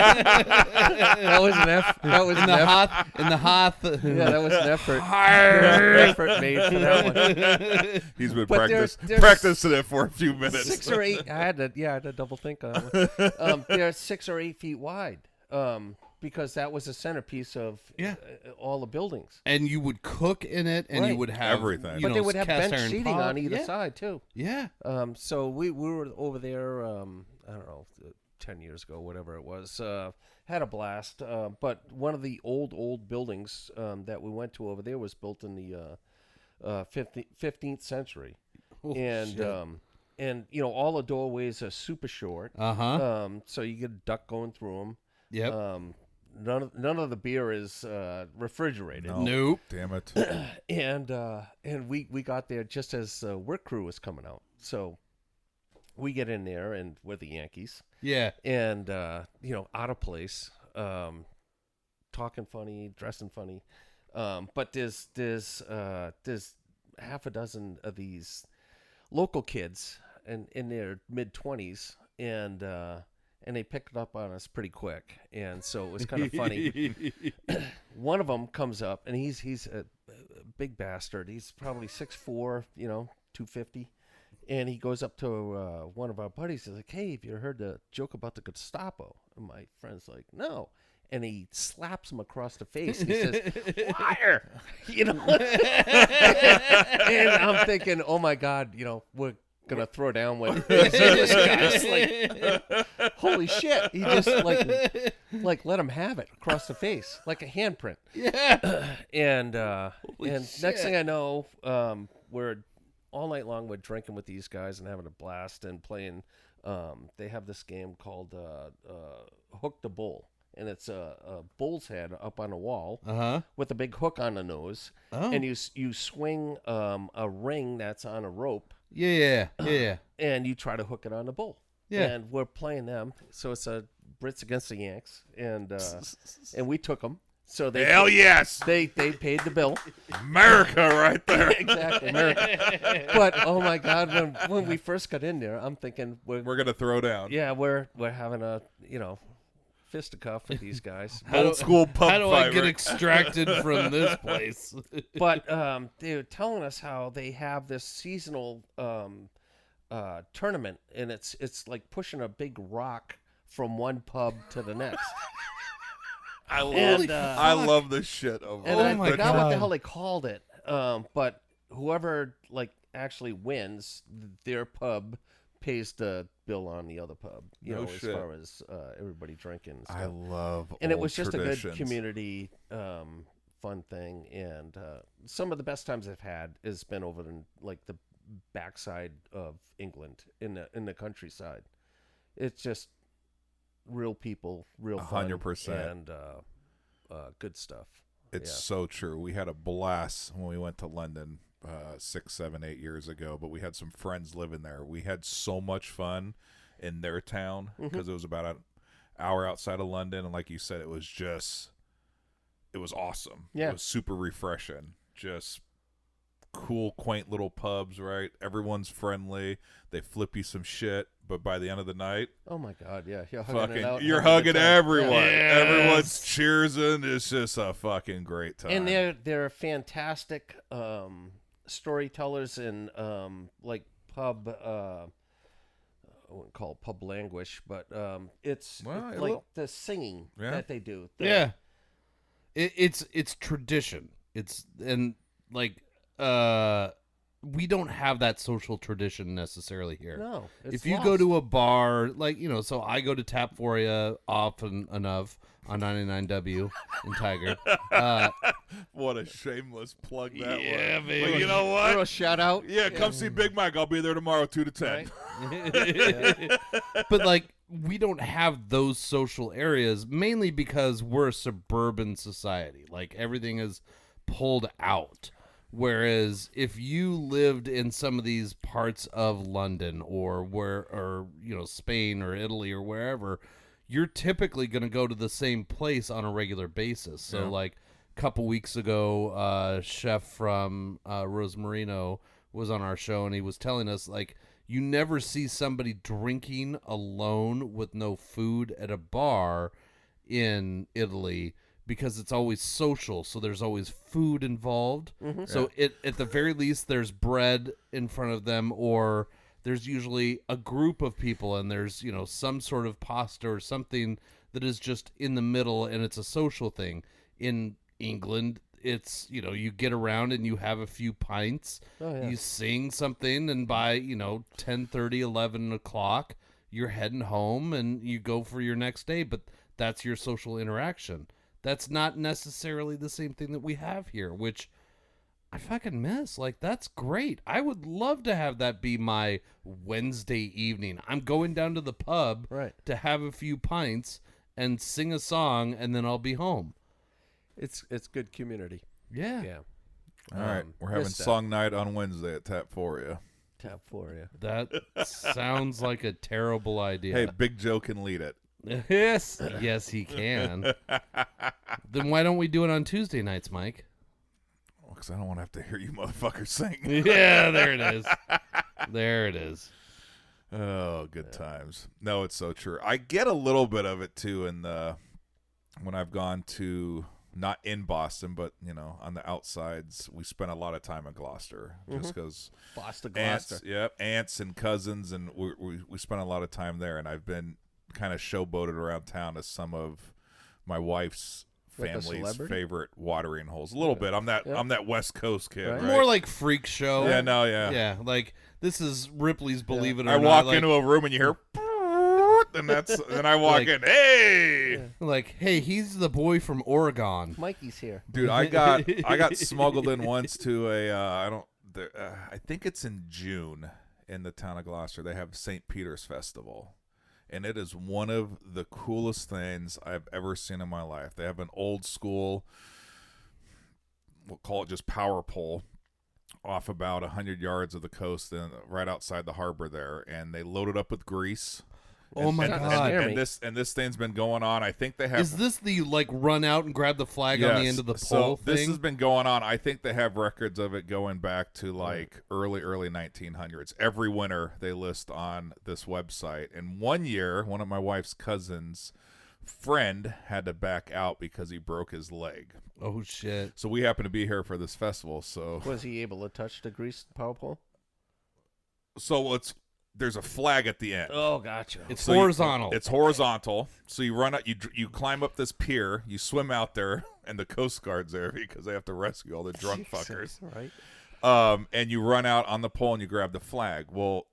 That was an effort. That was In the hearth. In the hearth. Yeah, that was an effort. Effort made for that one. He's been But practicing it for a few minutes. 6 or 8. I had to double think on that one. They're 6 or 8 feet wide. Because that was the centerpiece of all the buildings. And you would cook in it, and you Right. would have Everything. But they would have cast bench iron seating pot. on either Yeah. side too. Yeah. So we were over there. I don't know, 10 years ago, whatever it was. Had a blast. But one of the old buildings that we went to over there was built in the 15th century, Oh, and shit. and all the doorways are super short. So you get a duck going through them. Yep. None of the beer is refrigerated. No. Nope. Damn it. And we got there just as work crew was coming out. So we get in there and we're the Yankees. Yeah. And out of place, talking funny, dressing funny. But there's half a dozen of these local kids in their mid-20s, and they picked it up on us pretty quick, and so it was kind of funny. One of them comes up, and he's a big bastard. He's probably 6'4", 250, and he goes up to one of our buddies. He's like, "Hey, have you heard the joke about the Gestapo?" And my friend's like, "No." And he slaps him across the face. He says, "Liar!" And I'm thinking, "Oh my God, we're gonna throw down with this guy's like, holy shit!" He just like let him have it across the face like a handprint. Yeah. And shit. next thing I know, we're all night long. We're drinking with these guys and having a blast and playing. They have this game called Hook the Bull. And it's a bull's head up on a wall with a big hook on the nose. Oh. And you swing a ring that's on a rope. Yeah. And you try to hook it on the bull. Yeah. And we're playing them. So it's a Brits against the Yanks, and we took them. So Hell yes, they paid the bill. America, right there. Exactly, America. But oh my God, when we first got in there, I'm thinking We're gonna throw down. yeah, we're having a fisticuff with these guys. Old school pub How do fight, I get right? extracted from this place? But they were telling us how they have this seasonal tournament, and it's like pushing a big rock from one pub to the next. I love this shit. And I my forgot what the God. hell they called it. But whoever actually wins, their pub pays the bill on the other pub. You know, shit. as far as everybody drinking. And stuff. I love. And it old was just a traditions. good community fun thing, and some of the best times I've had has been over in like the backside of England in the countryside. It's just real people, real fun, 100%. and good stuff. It's so true. We had a blast when we went to London 6, 7, 8 years ago, but we had some friends living there. We had so much fun in their town because it was about an hour outside of London, and like you said, it was awesome. Yeah. It was super refreshing. Just cool, quaint little pubs, right? Everyone's friendly. They flip you some shit, but by the end of the night, Oh my God, yeah, you're hugging it out. you're having a hugging good time. everyone. Yeah. Everyone's cheersing. It's just a fucking great time. And they're fantastic storytellers and like pub. I wouldn't call it pub language, but it's like the singing that they do. Yeah, it's tradition. It's and like we don't have that social tradition necessarily here. No, it's if you lost. go to a bar, like so I go to Tapforia often enough on 99W in Tiger. What a shameless plug that was. Yeah, But baby. you know Throw a what? shout out. Yeah, come see Big Mike. I'll be there tomorrow, 2 to 10. Right? But like we don't have those social areas mainly because we're a suburban society. Like everything is pulled out. Whereas if you lived in some of these parts of London or Spain or Italy or wherever, you're typically going to go to the same place on a regular basis. So like a couple weeks ago, chef from Rosmarino was on our show, and he was telling us like you never see somebody drinking alone with no food at a bar in Italy, because it's always social, so there's always food involved. So at the very least, there's bread in front of them, or there's usually a group of people, and there's some sort of pasta or something that is just in the middle, and it's a social thing. In England, it's you get around and you have a few pints, you sing something, and by 10:30, 11 o'clock, you're heading home and you go for your next day. But that's your social interaction. That's not necessarily the same thing that we have here, which I fucking miss. Like, that's great. I would love to have that be my Wednesday evening. I'm going down to the pub to have a few pints and sing a song, and then I'll be home. It's good community. Yeah. Yeah. All right. We're having song night on Wednesday at Tapforia. Tapforia. That sounds like a terrible idea. Hey, Big Joe can lead it. Yes, he can. Then why don't we do it on Tuesday nights, Mike? Because I don't want to have to hear you motherfuckers sing. Yeah, there it is. There it is. Oh, good times. No, it's so true. I get a little bit of it too when I've gone to, not in Boston, but on the outsides. We spent a lot of time in Gloucester just because Gloucester. Aunts and cousins, and we spent a lot of time there. And I've been kind of showboated around town as some of my wife's family's favorite watering holes. A little bit. I'm that West Coast kid. Right? More like freak show. Yeah, no, yeah. Yeah, like this is Ripley's Believe It or I Not. walk like, into a room and you hear and then I walk in, hey. Like, hey, he's the boy from Oregon. Mikey's here. Dude, I got smuggled in once to I think it's in June in the town of Gloucester. They have St. Peter's Festival. And it is one of the coolest things I've ever seen in my life. They have an old school, we'll call it just power pole, off about 100 yards of the coast and right outside the harbor there. And they load it up with grease. Oh my God. And this thing's been going on. I think they have. Is this the like run out and grab the flag on the end of the pole thing? This has been going on. I think they have records of it going back to like early 1900s. Every winter they list on this website. And one year, one of my wife's cousins' friend had to back out because he broke his leg. Oh shit. So we happened to be here for this festival. So was he able to touch the grease power pole? So there's a flag at the end. Oh, gotcha. It's horizontal. It's horizontal. So you run out, you climb up this pier, you swim out there, and the Coast Guard's there because they have to rescue all the drunk fuckers. Right. And you run out on the pole and you grab the flag. Well,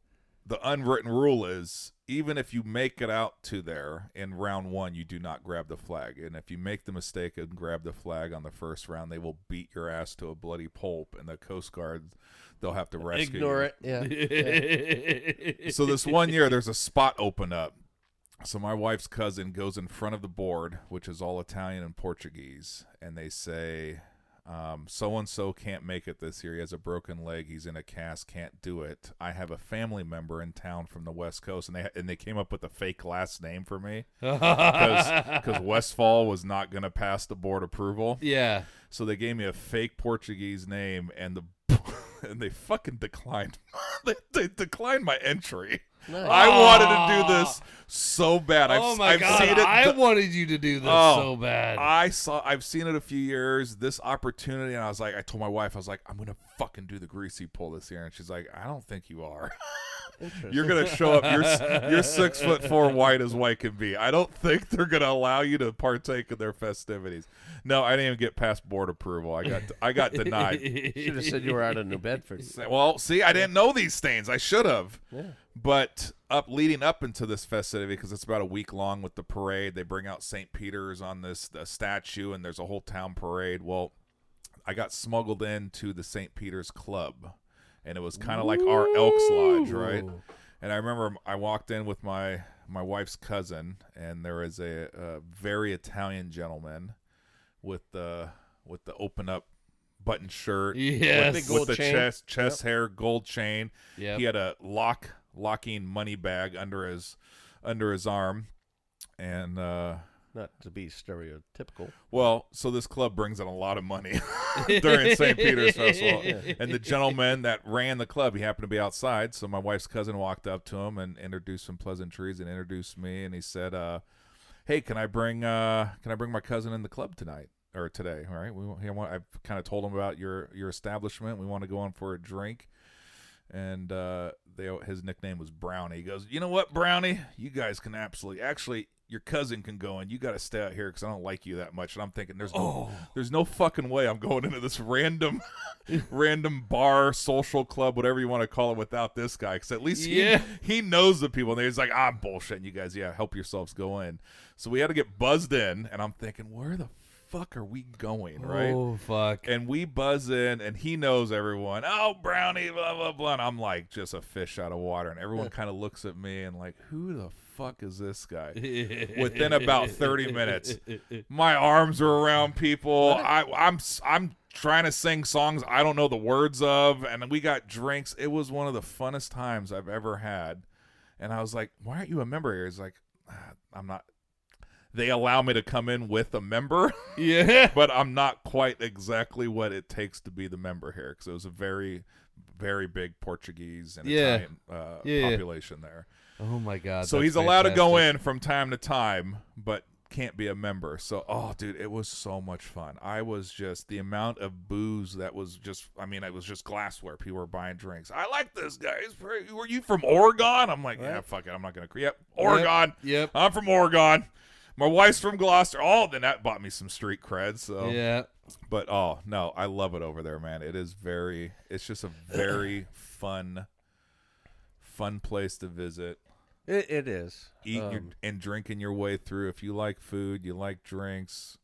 the unwritten rule is even if you make it out to there in round 1, you do not grab the flag. And if you make the mistake and grab the flag on the first round, they will beat your ass to a bloody pulp. And the Coast Guard, they'll have to rescue Ignore you. it. Yeah. So this one year, there's a spot open up. So my wife's cousin goes in front of the board, which is all Italian and Portuguese, and they say, so-and-so can't make it this year. He has a broken leg. He's in a cast, can't do it. I have a family member in town from the West Coast, and they came up with a fake last name for me because Westfall was not going to pass the board approval. Yeah. So they gave me a fake Portuguese name, and they fucking declined. they declined my entry. Nice. I wanted to do this so bad. God! Seen it. I wanted you to do this so bad. I've seen it a few years. This opportunity, and I told my wife, I was like, I'm gonna fucking do the greasy pull this year, and she's like, I don't think you are. You're gonna show up. You're 6'4", white as white can be. I don't think they're gonna allow you to partake in their festivities. No, I didn't even get past board approval. I got denied. Should have said you were out of New Bedford. Well, see, I didn't know these things. I should have. Yeah. But leading up into this festivity, because it's about a week long with the parade, they bring out St. Peter's on the statue, and there's a whole town parade. Well, I got smuggled into the St. Peter's Club, and it was kind of like our Elks Lodge, right? And I remember I walked in with my wife's cousin, and there was a very Italian gentleman with the open up button shirt, yes, with the chest hair, gold chain. Yep. He had a locking money bag under his arm, and not to be stereotypical. Well, so this club brings in a lot of money during St. Peter's Festival. And the gentleman that ran the club, he happened to be outside, so my wife's cousin walked up to him and introduced some pleasantries and introduced me, and he said, hey, can I bring my cousin in the club tonight or today? All right, I've kind of told him about your establishment. We want to go on for a drink, and his nickname was Brownie. He goes, you know what, Brownie, you guys can actually your cousin can go, and you got to stay out here because I don't like you that much. And I'm thinking, there's no fucking way I'm going into this random bar, social club, whatever you want to call it, without this guy. Because at least he knows the people. And he's like, I'm bullshitting you guys. Yeah, help yourselves go in. So we had to get buzzed in, and I'm thinking, where the fuck are we going, right? Oh, fuck. And we buzz in, and he knows everyone. Oh, Brownie, blah, blah, blah. And I'm like just a fish out of water. And everyone kind of looks at me and like, who the fuck is this guy? Within about 30 minutes, my arms are around people. I'm trying to sing songs I don't know the words of, and we got drinks. It was one of the funnest times I've ever had. And I was like, why aren't you a member here? He's like, I'm not. They allow me to come in with a member, but I'm not quite exactly what it takes to be the member here, because it was a very, very big Portuguese and Italian population there. Oh my God! So he's allowed to go in from time to time, but can't be a member. So, dude, it was so much fun. I was just, the amount of booze that was just, it was just glassware. People were buying drinks. I like this guy. Were you from Oregon? I'm like, yeah, fuck it. I'm not going to. Yep, Oregon. Yep. I'm from Oregon. My wife's from Gloucester. Then that bought me some street cred. So yeah. But no, I love it over there, man. It's just a very fun place to visit. It is. Eat and drinking your way through. If you like food, you like drinks.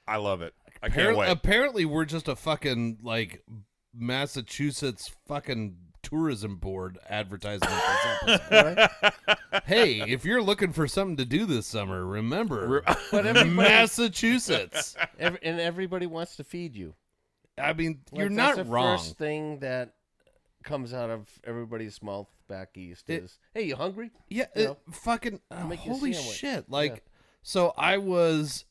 I love it. I can't wait. Apparently, we're just a fucking like Massachusetts fucking tourism board advertisement this episode. Right? Hey, if you're looking for something to do this summer, remember Massachusetts. And everybody wants to feed you. I mean, Like, you're that's not the wrong. First thing that comes out of everybody's mouth back east is, "Hey, you hungry?" Yeah, You know? fucking Make you a holy sandwich. shit! Like, Yeah. so I was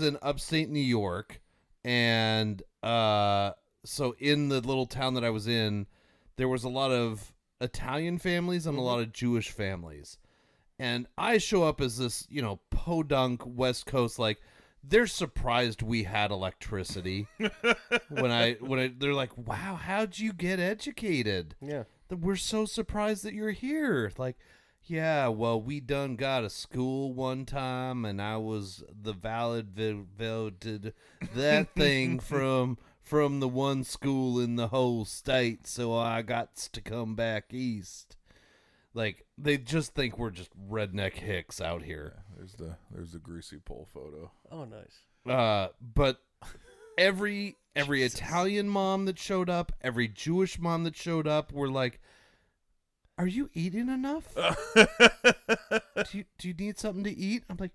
in upstate New York, and so in the little town that I was in, there was a lot of Italian families and a lot of Jewish families, and I show up as this, podunk West Coast, like. They're surprised we had electricity. when they're like, "Wow, how'd you get educated?" Yeah. We're so surprised that you're here. Like, yeah, well, we done got a school one time, and I was the voted that thing from the one school in the whole state, so I got to come back east. Like, they just think we're just redneck hicks out here. There's the Greasy pole photo. Oh, nice. But every Italian mom that showed up, every Jewish mom that showed up, were like, "Are you eating enough? do you need something to eat?" I'm like,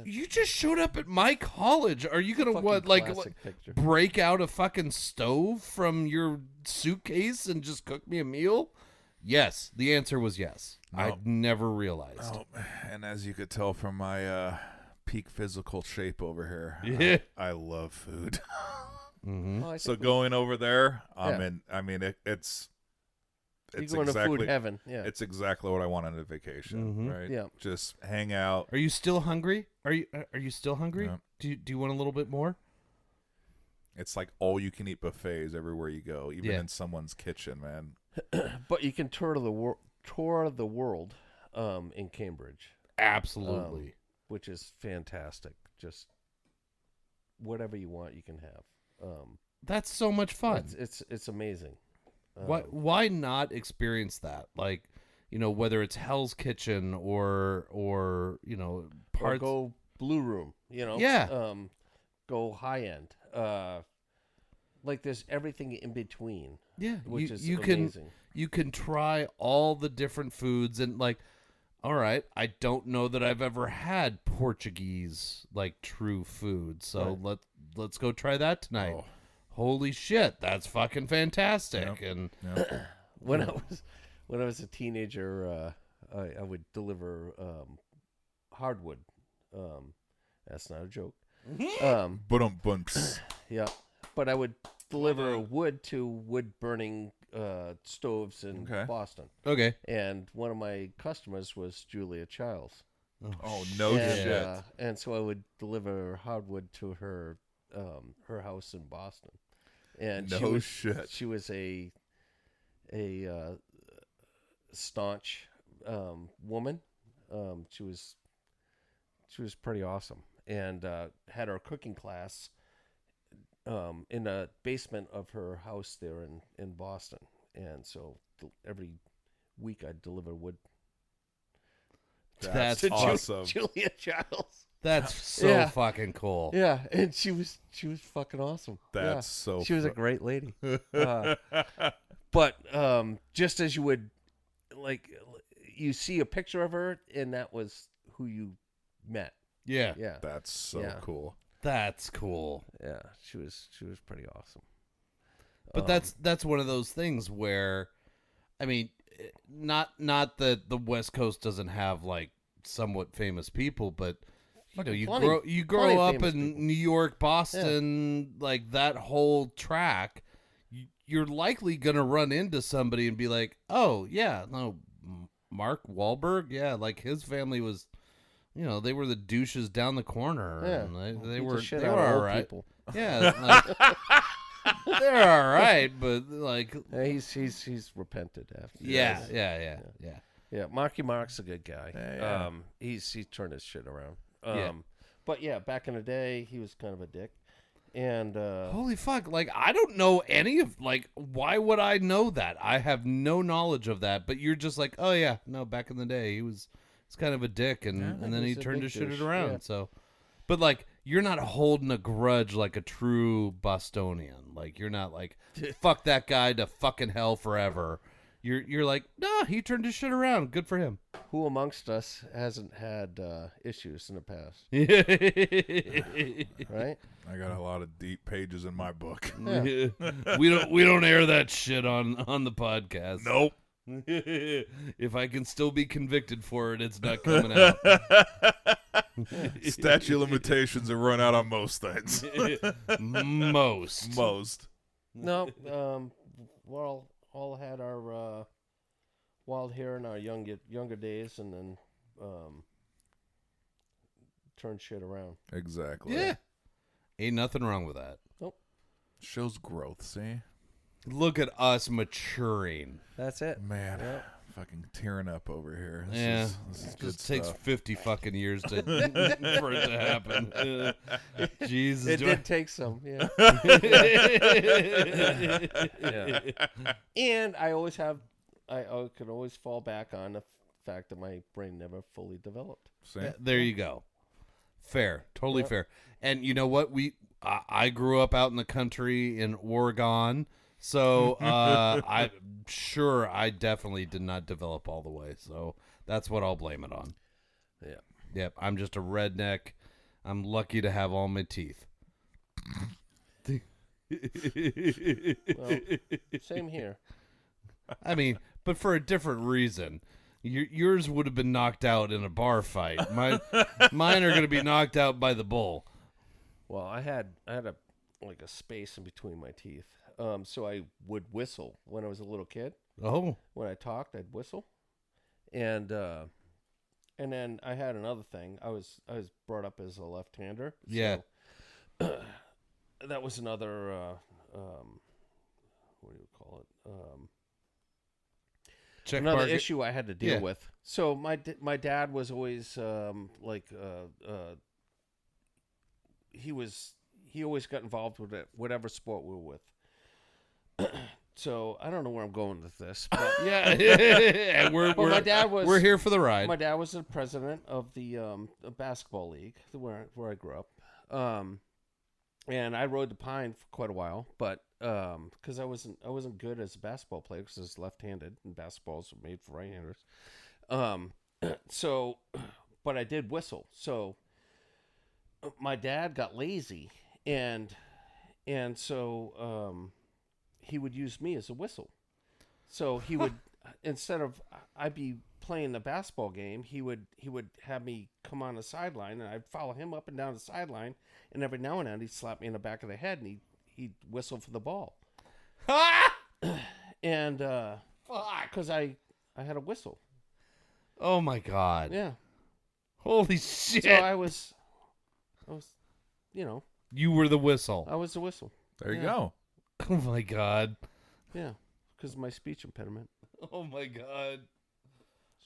"You just showed up at my college. Are you gonna Fucking classic picture. break out a fucking stove from your suitcase and just cook me a meal?" Yes, the answer was yes. I never realized. Oh, and as you could tell from my peak physical shape over here, Yeah. I love food. Mm-hmm. Oh, I So think going over there, Yeah. it's you're going to food heaven. Yeah. It's exactly what I want on a vacation, Mhm. right? Yeah. Just hang out. Are you still hungry? Are you still hungry? Yeah. Do you want a little bit more? It's like all you can eat buffets everywhere you go, even Yeah. in someone's kitchen, man. But you can tour the world in Cambridge, Absolutely. which is fantastic. Just whatever you want, you can have. That's so much fun. It's amazing. Why not experience that? Like, whether it's Hell's Kitchen or Or parts. go Blue Room, Yeah. Go high end. Like there's everything in between, Yeah, which is you amazing. you can try all the different foods, and like, all right, I don't know that I've ever had Portuguese like true food, so let's go try that tonight. Oh. Holy shit, that's fucking fantastic! Yep. And Yeah. When I was a teenager, I would deliver hardwood. That's not a joke. Ba-dum-bumps. Yeah, but I would deliver wood to wood burning stoves in Okay. Boston, okay, and one of my customers was Julia Childs. Oh, no and, shit. And so I would deliver hardwood to her house in Boston, and No shit. she was a staunch woman. She was pretty awesome, and had our cooking class in the basement of her house there in Boston, and so every week I'd deliver wood. That's to awesome. Julia Childs. that's so Yeah. fucking cool. Yeah, and she was fucking awesome. That's so She was a great lady. But just as you would, like, you see a picture of her, and that was who you met. Yeah, Yeah, That's so Yeah. cool. that's cool. yeah, she was pretty awesome. But that's one of those things where, I mean, not that the West Coast doesn't have like somewhat famous people, but you Plenty- grow plenty of up famous in people. New York, Boston, like that whole track. You're likely gonna run into somebody and be like, "Oh yeah, no, Mark Wahlberg, yeah, like his family was." They were the douches down the corner. Yeah. And they Beat were the shit they out were of all old right. people. Yeah, like, they're all right, but like, Yeah, he's repented after. yeah, this. yeah. Yeah, Marky Mark's a good guy. Yeah. He's turned his shit around. Yeah. But yeah, back in the day, he was kind of a dick. And Holy fuck! Like, I don't know any of why would I know that? I have no knowledge of that. But you're just like, oh yeah, no. Back in the day, he's kind of a dick, and then he He's a turned big his shit douche, around. yeah. So, but like, you're not holding a grudge like a true Bostonian. Like, you're not like, fuck that guy to fucking hell forever. you're like, nah, he turned his shit around. Good for him. Who amongst us hasn't had issues in the past? Right? I got a lot of deep pages in my book. Yeah. we don't air that shit on the podcast. Nope. If I can still be convicted for it, it's not coming out. Statute of limitations have run out on most things. Most. No, well, all had our wild hair in our younger days, and then turned shit around. Exactly. Yeah. Ain't nothing wrong with that. Nope. Shows growth, see? Look at us maturing. That's it. Man, Yep. fucking tearing up over here. This is It good just takes stuff. 50 fucking years for it to happen. Jesus. It did take some, yeah. Yeah. And I always have, I could always fall back on the fact that my brain never fully developed. See? There you go. Fair. Totally Yep. fair. And you know what? I grew up out in the country in Oregon. So I'm sure I definitely did not develop all the way. So that's what I'll blame it on. Yeah. Yep. I'm just a redneck. I'm lucky to have all my teeth. Well, same here. I mean, but for a different reason. Yours would have been knocked out in a bar fight. Mine are going to be knocked out by the bull. Well, I had a space in between my teeth. So I would whistle when I was a little kid. Oh. When I talked, I'd whistle. And then I had another thing. I was brought up as a left-hander. So Yeah. that was another what do you call it? Check Another mark. issue I had to deal Yeah. with. So my dad was always he always got involved with it, whatever sport we were with. So I don't know where I'm going with this, but Yeah. And but my dad was we're here for the ride. My dad was the president of the basketball league where I grew up, and I rode the pine for quite a while, but because I wasn't good as a basketball player because I was left-handed and basketballs were made for right-handers. So, but I did whistle. So my dad got lazy, and so he would use me as a whistle. So he would instead of I'd be playing the basketball game, he would have me come on the sideline, and I'd follow him up and down the sideline, and every now and then he'd slap me in the back of the head, and he'd whistle for the ball. And because I had a whistle. Oh my God. Yeah. Holy shit. So I was You were the whistle. I was the whistle. There you Yeah. go. Oh my God. Yeah, because of my speech impediment. Oh my God.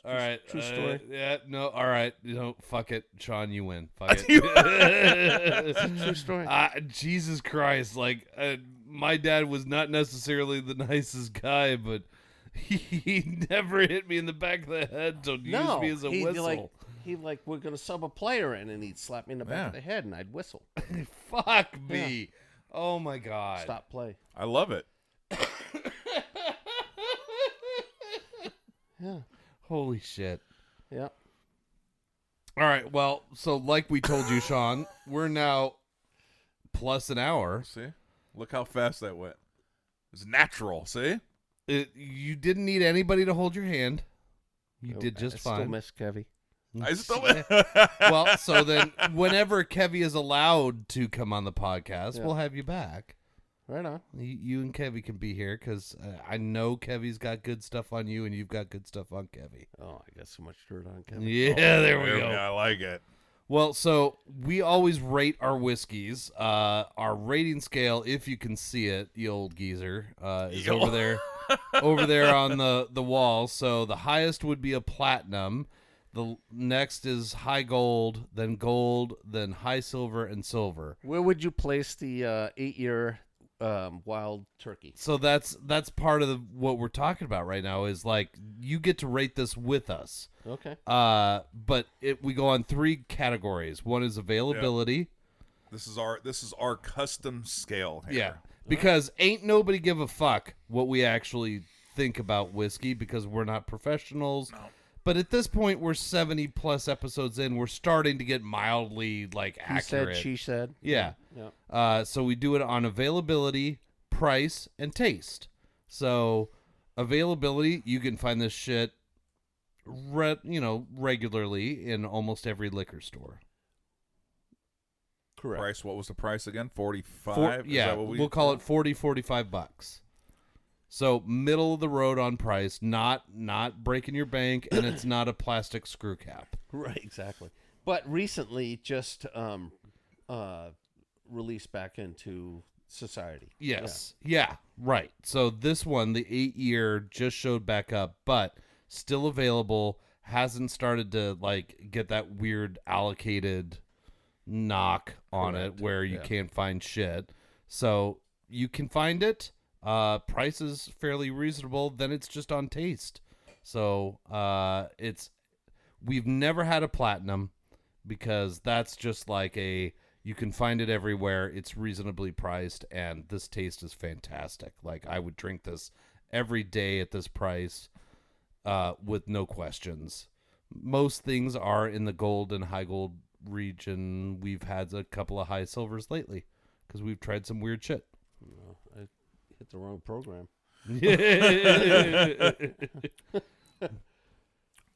All right. True story. Yeah, no, all right. Fuck it. Sean, you win. Fuck it. True story. Jesus Christ. Like, my dad was not necessarily the nicest guy, but he never hit me in the back of the head to use me as a whistle. We're going to sub a player in, and he'd slap me in the back of the head, and I'd whistle. Fuck me. Oh my God. Stop play. I love it. Yeah. Holy shit. Yeah. All right. Well, so like we told you, Sean, we're now plus an hour. See? Look how fast that went. It's natural, see? You didn't need anybody to hold your hand. You did just I fine. still miss Kevy. I still Well, so then whenever Kevy is allowed to come on the podcast, we'll have you back. Right on. You and Kevy can be here because I know Kevy's got good stuff on you and you've got good stuff on Kevy. Oh, I got so much dirt on Kevy. Yeah, there we There go. I like it. Well, so we always rate our whiskeys. Our rating scale, if you can see it, you old geezer, is over there on the wall. So the highest would be a platinum. The next is high gold, then high silver, and silver. Where would you place the 8-year wild turkey? So that's part of what we're talking about right now is like you get to rate this with us. Okay. But we go on 3 categories. One is availability. This is our custom scale here. Yeah. Because ain't nobody give a fuck what we actually think about whiskey because we're not professionals. No. But at this point, we're 70 plus episodes in. We're starting to get mildly like accurate. He said, she said. Yeah. So we do it on availability, price, and taste. So availability, you can find this shit, regularly in almost every liquor store. Correct. Price, what was the price again? 45? Yeah, we'll call it $45. So middle of the road on price, not breaking your bank, and it's not a plastic screw cap. Right, exactly. But recently just released back into society. Yes. Yeah, right. So this one, the 8-year, just showed back up, but still available, hasn't started to like get that weird allocated knock on it where you can't find shit. So you can find it. Price is fairly reasonable. Then it's just on taste. So we've never had a platinum because that's just like you can find it everywhere. It's reasonably priced, and this taste is fantastic. Like I would drink this every day at this price, with no questions. Most things are in the gold and high gold region. We've had a couple of high silvers lately because we've tried some weird shit. No, I hit the wrong program.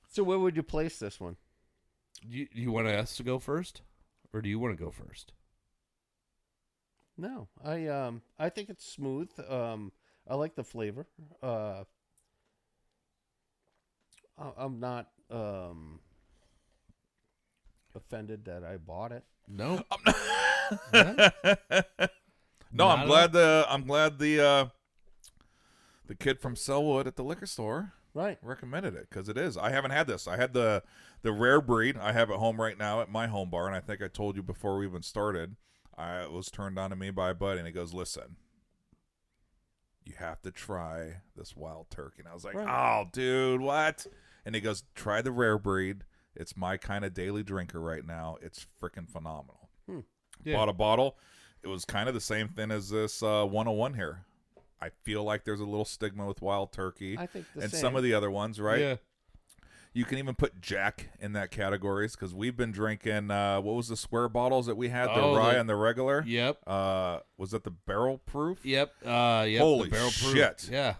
So where would you place this one? You want us to go first, or do you want to go first? No, I think it's smooth. I like the flavor. I'm not offended that I bought it. No. No, I'm glad the kid from Selwood at the liquor store recommended it because it is. I haven't had this. I had the rare breed I have at home right now at my home bar, and I think I told you before we even started. I was turned on to me by a buddy, and he goes, "Listen, you have to try this wild turkey." And I was like, "Oh, dude, what?" And he goes, "Try the rare breed. It's my kind of daily drinker right now. It's freaking phenomenal." Yeah. Bought a bottle. It was kind of the same thing as this 101 here. I feel like there's a little stigma with wild turkey. I think and some of the other ones, right? Yeah. You can even put Jack in that categories because we've been drinking, what was the square bottles that we had? The rye and the regular? Yep. Was that the barrel proof? Yep. Holy the barrel shit. Proof. Yeah.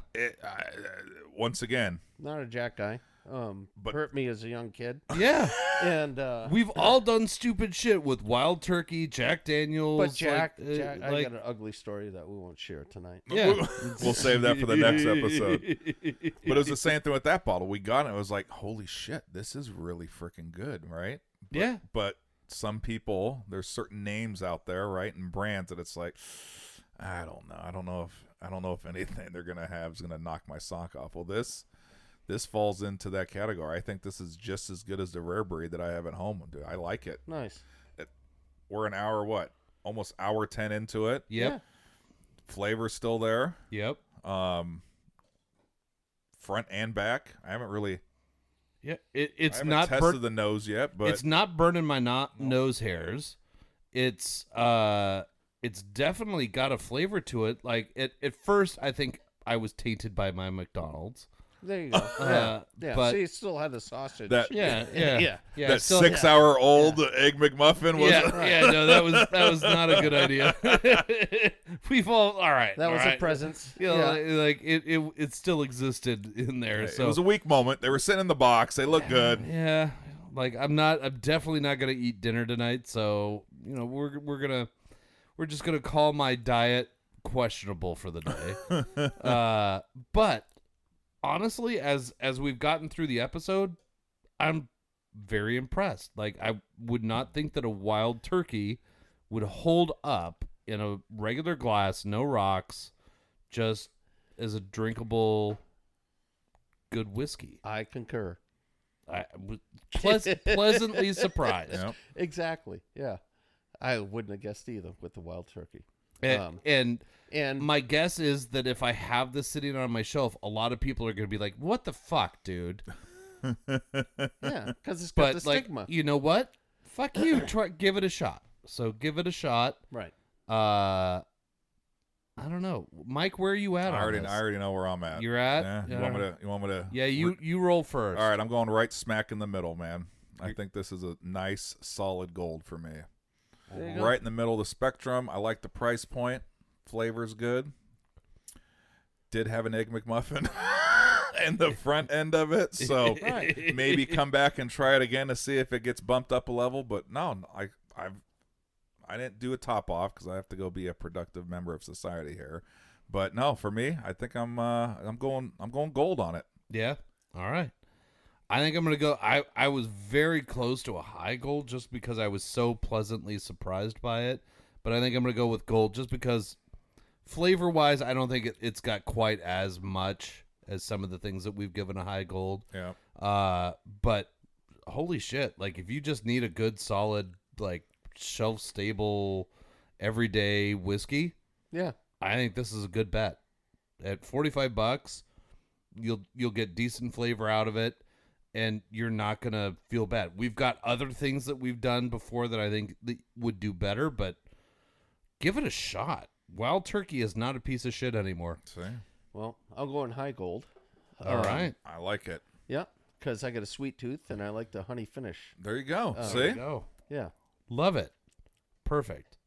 Once again. Not a Jack guy. But hurt me as a young kid. Yeah. And we've all done stupid shit with wild turkey, Jack Daniels. But Jack, I got an ugly story that we won't share tonight. Yeah. We'll save that for the next episode. But it was the same thing with that bottle. We got it. It was like, holy shit, this is really freaking good, right? Yeah. But some people, there's certain names out there, right, and brands that it's like, I don't know. I don't know if anything they're gonna have is gonna knock my sock off. Well, this falls into that category. I think this is just as good as the rare breed that I have at home. Dude, I like it. Nice. We're an hour, almost hour 10 into it. Yep. Yeah. Flavor's still there. Yep. Front and back. I haven't really. Yeah. It's I haven't not tested the nose yet, but it's not burning my nose hairs. It's definitely got a flavor to it. Like at first, I think I was tainted by my McDonald's. There you go. Yeah. But see, it still had the sausage. That, yeah. That 6-hour-old egg McMuffin was. Yeah. No, that was not a good idea. We've all right. That was a presence. Like it still existed in there. Right. So it was a weak moment. They were sitting in the box. They look good. Yeah. Like I'm definitely not gonna eat dinner tonight. So we're just gonna call my diet questionable for the day. But honestly, as we've gotten through the episode, I'm very impressed. Like I would not think that a wild turkey would hold up in a regular glass, no rocks, just as a drinkable good whiskey. I concur. I was pleasantly surprised. Yep. Exactly. Yeah. I wouldn't have guessed either with the wild turkey. And my guess is that if I have this sitting on my shelf, a lot of people are going to be like, "What the fuck, dude?" Yeah, because it's got the stigma. You know what? Fuck you. Give it a shot. So give it a shot. Right. I don't know, Mike. Where are you at? I on this? already know where I'm at. You're at. Yeah. Yeah. You want me to? Yeah, you roll first. All right, I'm going right smack in the middle, man. I think this is a nice, solid gold for me. Right in the middle of the spectrum. I like the price point. Flavor's good. Did have an Egg McMuffin in the front end of it, so maybe come back and try it again to see if it gets bumped up a level. But no, I didn't do a top off because I have to go be a productive member of society here. But no, for me, I think I'm going gold on it. Yeah. All right. I think I'm going to go. I was very close to a high gold just because I was so pleasantly surprised by it. But I think I'm going to go with gold just because flavor-wise, I don't think it's got quite as much as some of the things that we've given a high gold. Yeah. But holy shit, like if you just need a good, solid, like shelf-stable, everyday whiskey, Yeah. I think this is a good bet. At $45, you'll get decent flavor out of it. And you're not going to feel bad. We've got other things that we've done before that I think that would do better, but give it a shot. Wild Turkey is not a piece of shit anymore. See? Well, I'll go in high gold. All right. I like it. Yeah, because I got a sweet tooth and I like the honey finish. There you go. There See? you go. Yeah. Love it. Perfect.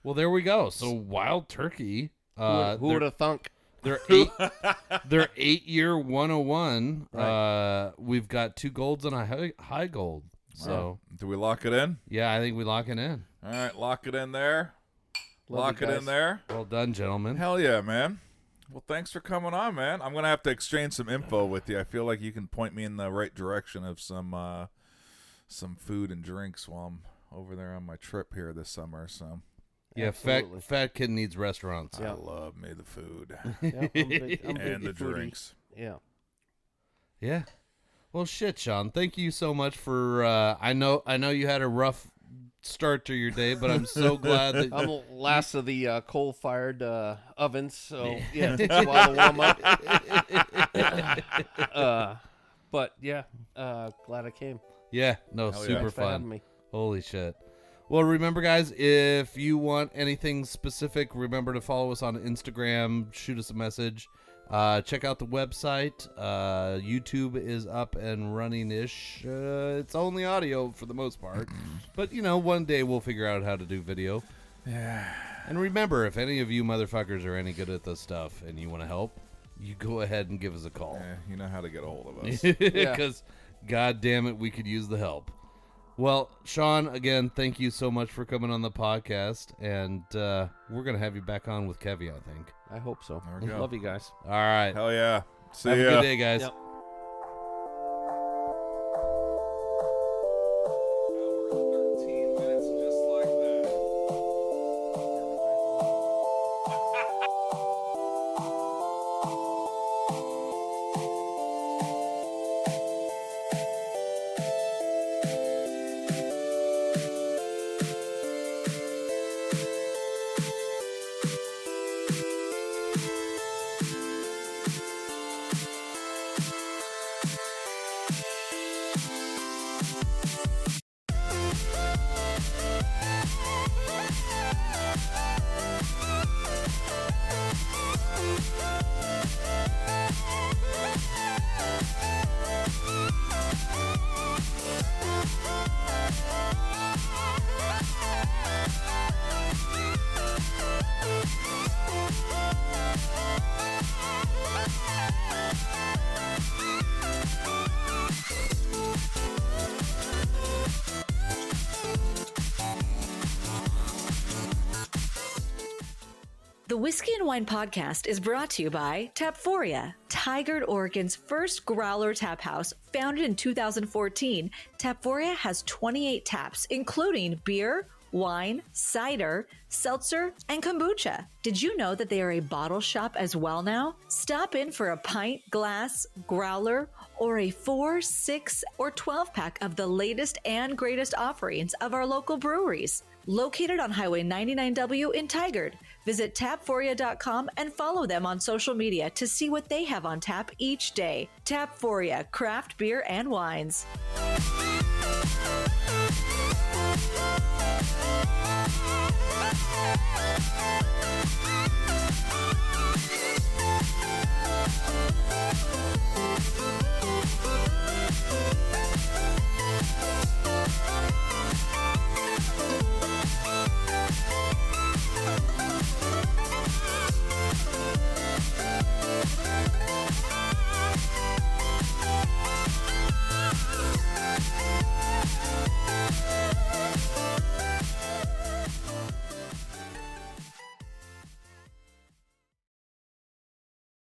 Well, there we go. So Wild Turkey. Who would have thunk? They're 8-year 101. Right. We've got 2 golds and a high gold. So Do we lock it in? yeah, I think we lock it in. All right, lock it in there. Love Lock you it in guys. there. Well done, gentlemen. Hell yeah, man. Well, thanks for coming on, man. I'm going to have to exchange some info with you. I feel like you can point me in the right direction of some food and drinks while I'm over there on my trip here this summer. So Yeah, Absolutely. fat kid needs restaurants. Yeah. I love me the food Yeah, I'm big and the foodie. drinks. Yeah. Yeah. Well, shit, Sean. Thank you so much for. I know you had a rough start to your day, but I'm so glad that. I'm the last of the coal-fired ovens, so yeah, it takes a while to warm up. But yeah, glad I came. Yeah. No, Hell yeah. super Thanks for having fun. me. Holy shit. Well, remember, guys, if you want anything specific, remember to follow us on Instagram. Shoot us a message. Check out the website. YouTube is up and running-ish. It's only audio for the most part. But, one day we'll figure out how to do video. Yeah. And remember, if any of you motherfuckers are any good at this stuff and you want to help, you go ahead and give us a call. You know how to get a hold of us. Because, God damn it, we could use the help. Well, Sean, again, thank you so much for coming on the podcast, and we're going to have you back on with Kevy, I think. I hope so. There we go. Love you guys. All right. Hell yeah. See Have ya. a good day, guys. Yep. The Whiskey and Wine podcast is brought to you by Tapforia, Tigard, Oregon's first growler tap house. Founded in 2014, Tapforia has 28 taps, including beer, wine, cider, seltzer, and kombucha. Did you know that they are a bottle shop as well now? Stop in for a pint, glass, growler, or a 4, 6, or 12-pack of the latest and greatest offerings of our local breweries. Located on Highway 99W in Tigard. Visit tapforia.com and follow them on social media to see what they have on tap each day. Tapforia, craft beer and wines.